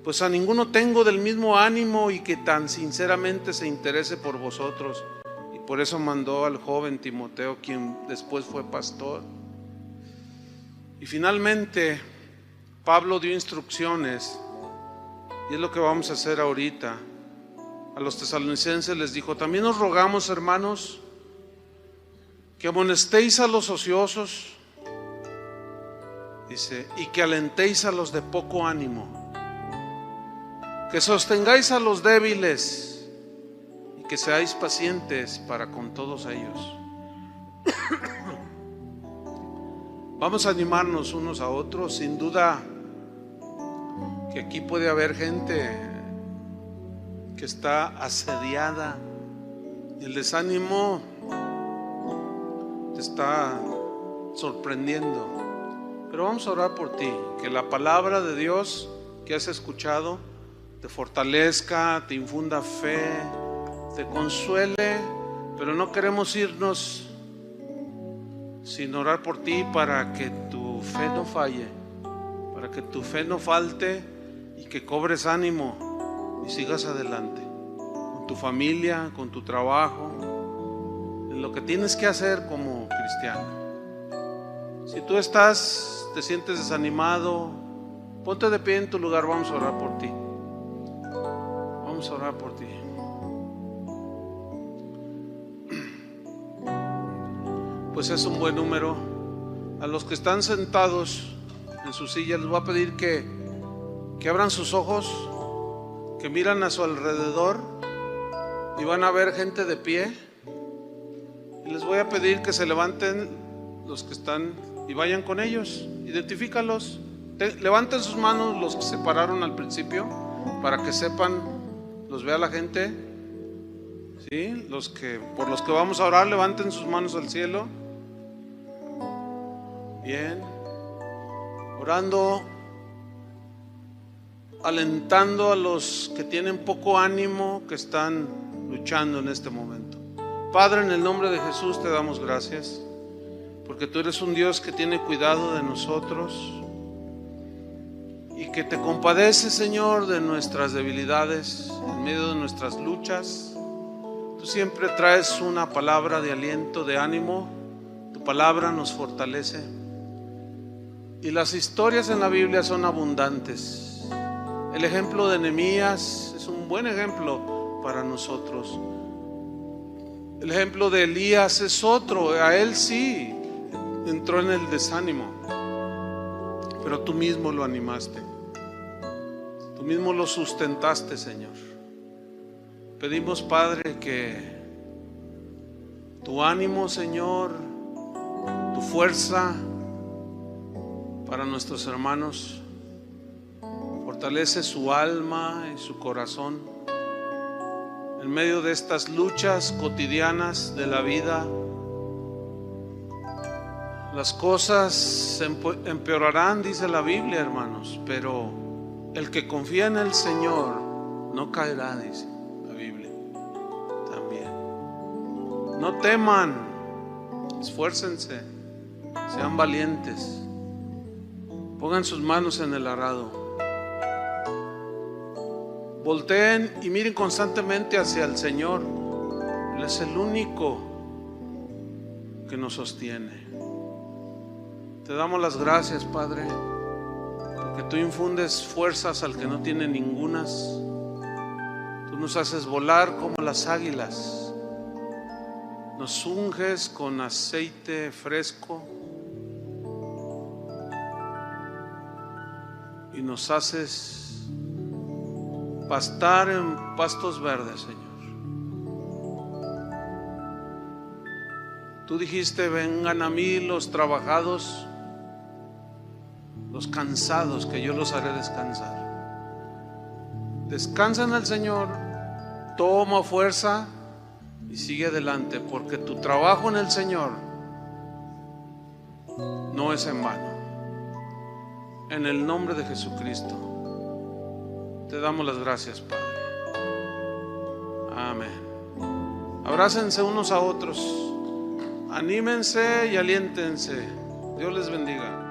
Pues a ninguno tengo del mismo ánimo y que tan sinceramente se interese por vosotros. Y por eso mandó al joven Timoteo, quien después fue pastor. Y finalmente Pablo dio instrucciones, y es lo que vamos a hacer ahorita. A los tesalonicenses les dijo, también os rogamos, hermanos, que amonestéis a los ociosos, dice, y que alentéis a los de poco ánimo, que sostengáis a los débiles y que seáis pacientes para con todos ellos. Vamos a animarnos unos a otros. Sin duda que aquí puede haber gente que está asediada. El desánimo te está sorprendiendo. Pero vamos a orar por ti, que la palabra de Dios que has escuchado te fortalezca, te infunda fe, te consuele. Pero no queremos irnos sin orar por ti para que tu fe no falle, para que tu fe no falte y que cobres ánimo y sigas adelante con tu familia, con tu trabajo, en lo que tienes que hacer como cristiano. Si tú te sientes desanimado, ponte de pie en tu lugar, vamos a orar por ti. Vamos a orar por ti. Pues es un buen número. A los que están sentados en su silla les voy a pedir que abran sus ojos, que miran a su alrededor y van a ver gente de pie. Y les voy a pedir que se levanten los que están y vayan con ellos. Identifícalos. Levanten sus manos los que se pararon al principio para que sepan, los vea la gente. ¿Sí? Por los que vamos a orar, levanten sus manos al cielo. Bien. Orando, alentando a los que tienen poco ánimo, que están luchando en este momento. Padre, en el nombre de Jesús te damos gracias, porque tú eres un Dios que tiene cuidado de nosotros y que te compadece, Señor, de nuestras debilidades, en medio de nuestras luchas. Tú siempre traes una palabra de aliento, de ánimo. Tu palabra nos fortalece. Y las historias en la Biblia son abundantes. El ejemplo de Nehemías es un buen ejemplo para nosotros. El ejemplo de Elías es otro. A él sí entró en el desánimo, pero tú mismo lo animaste. Tú mismo lo sustentaste, Señor. Pedimos, Padre, que tu ánimo, Señor, tu fuerza para nuestros hermanos, fortalece su alma y su corazón en medio de estas luchas cotidianas de la vida. Las cosas se empeorarán, dice la Biblia, hermanos, pero el que confía en el Señor no caerá, dice la Biblia también. No teman, esfuércense, sean valientes, pongan sus manos en el arado, volteen y miren constantemente hacia el Señor. Él es el único que nos sostiene. Te damos las gracias, Padre, porque tú infundes fuerzas al que no tiene ningunas. Tú nos haces volar como las águilas, nos unges con aceite fresco y nos haces pastar en pastos verdes, Señor. Tú dijiste: vengan a mí los trabajados, los cansados, que yo los haré descansar. Descansa en el Señor, toma fuerza y sigue adelante, porque tu trabajo en el Señor no es en vano. En el nombre de Jesucristo te damos las gracias, Padre. Amén. Abrácense unos a otros, anímense y aliéntense. Dios les bendiga.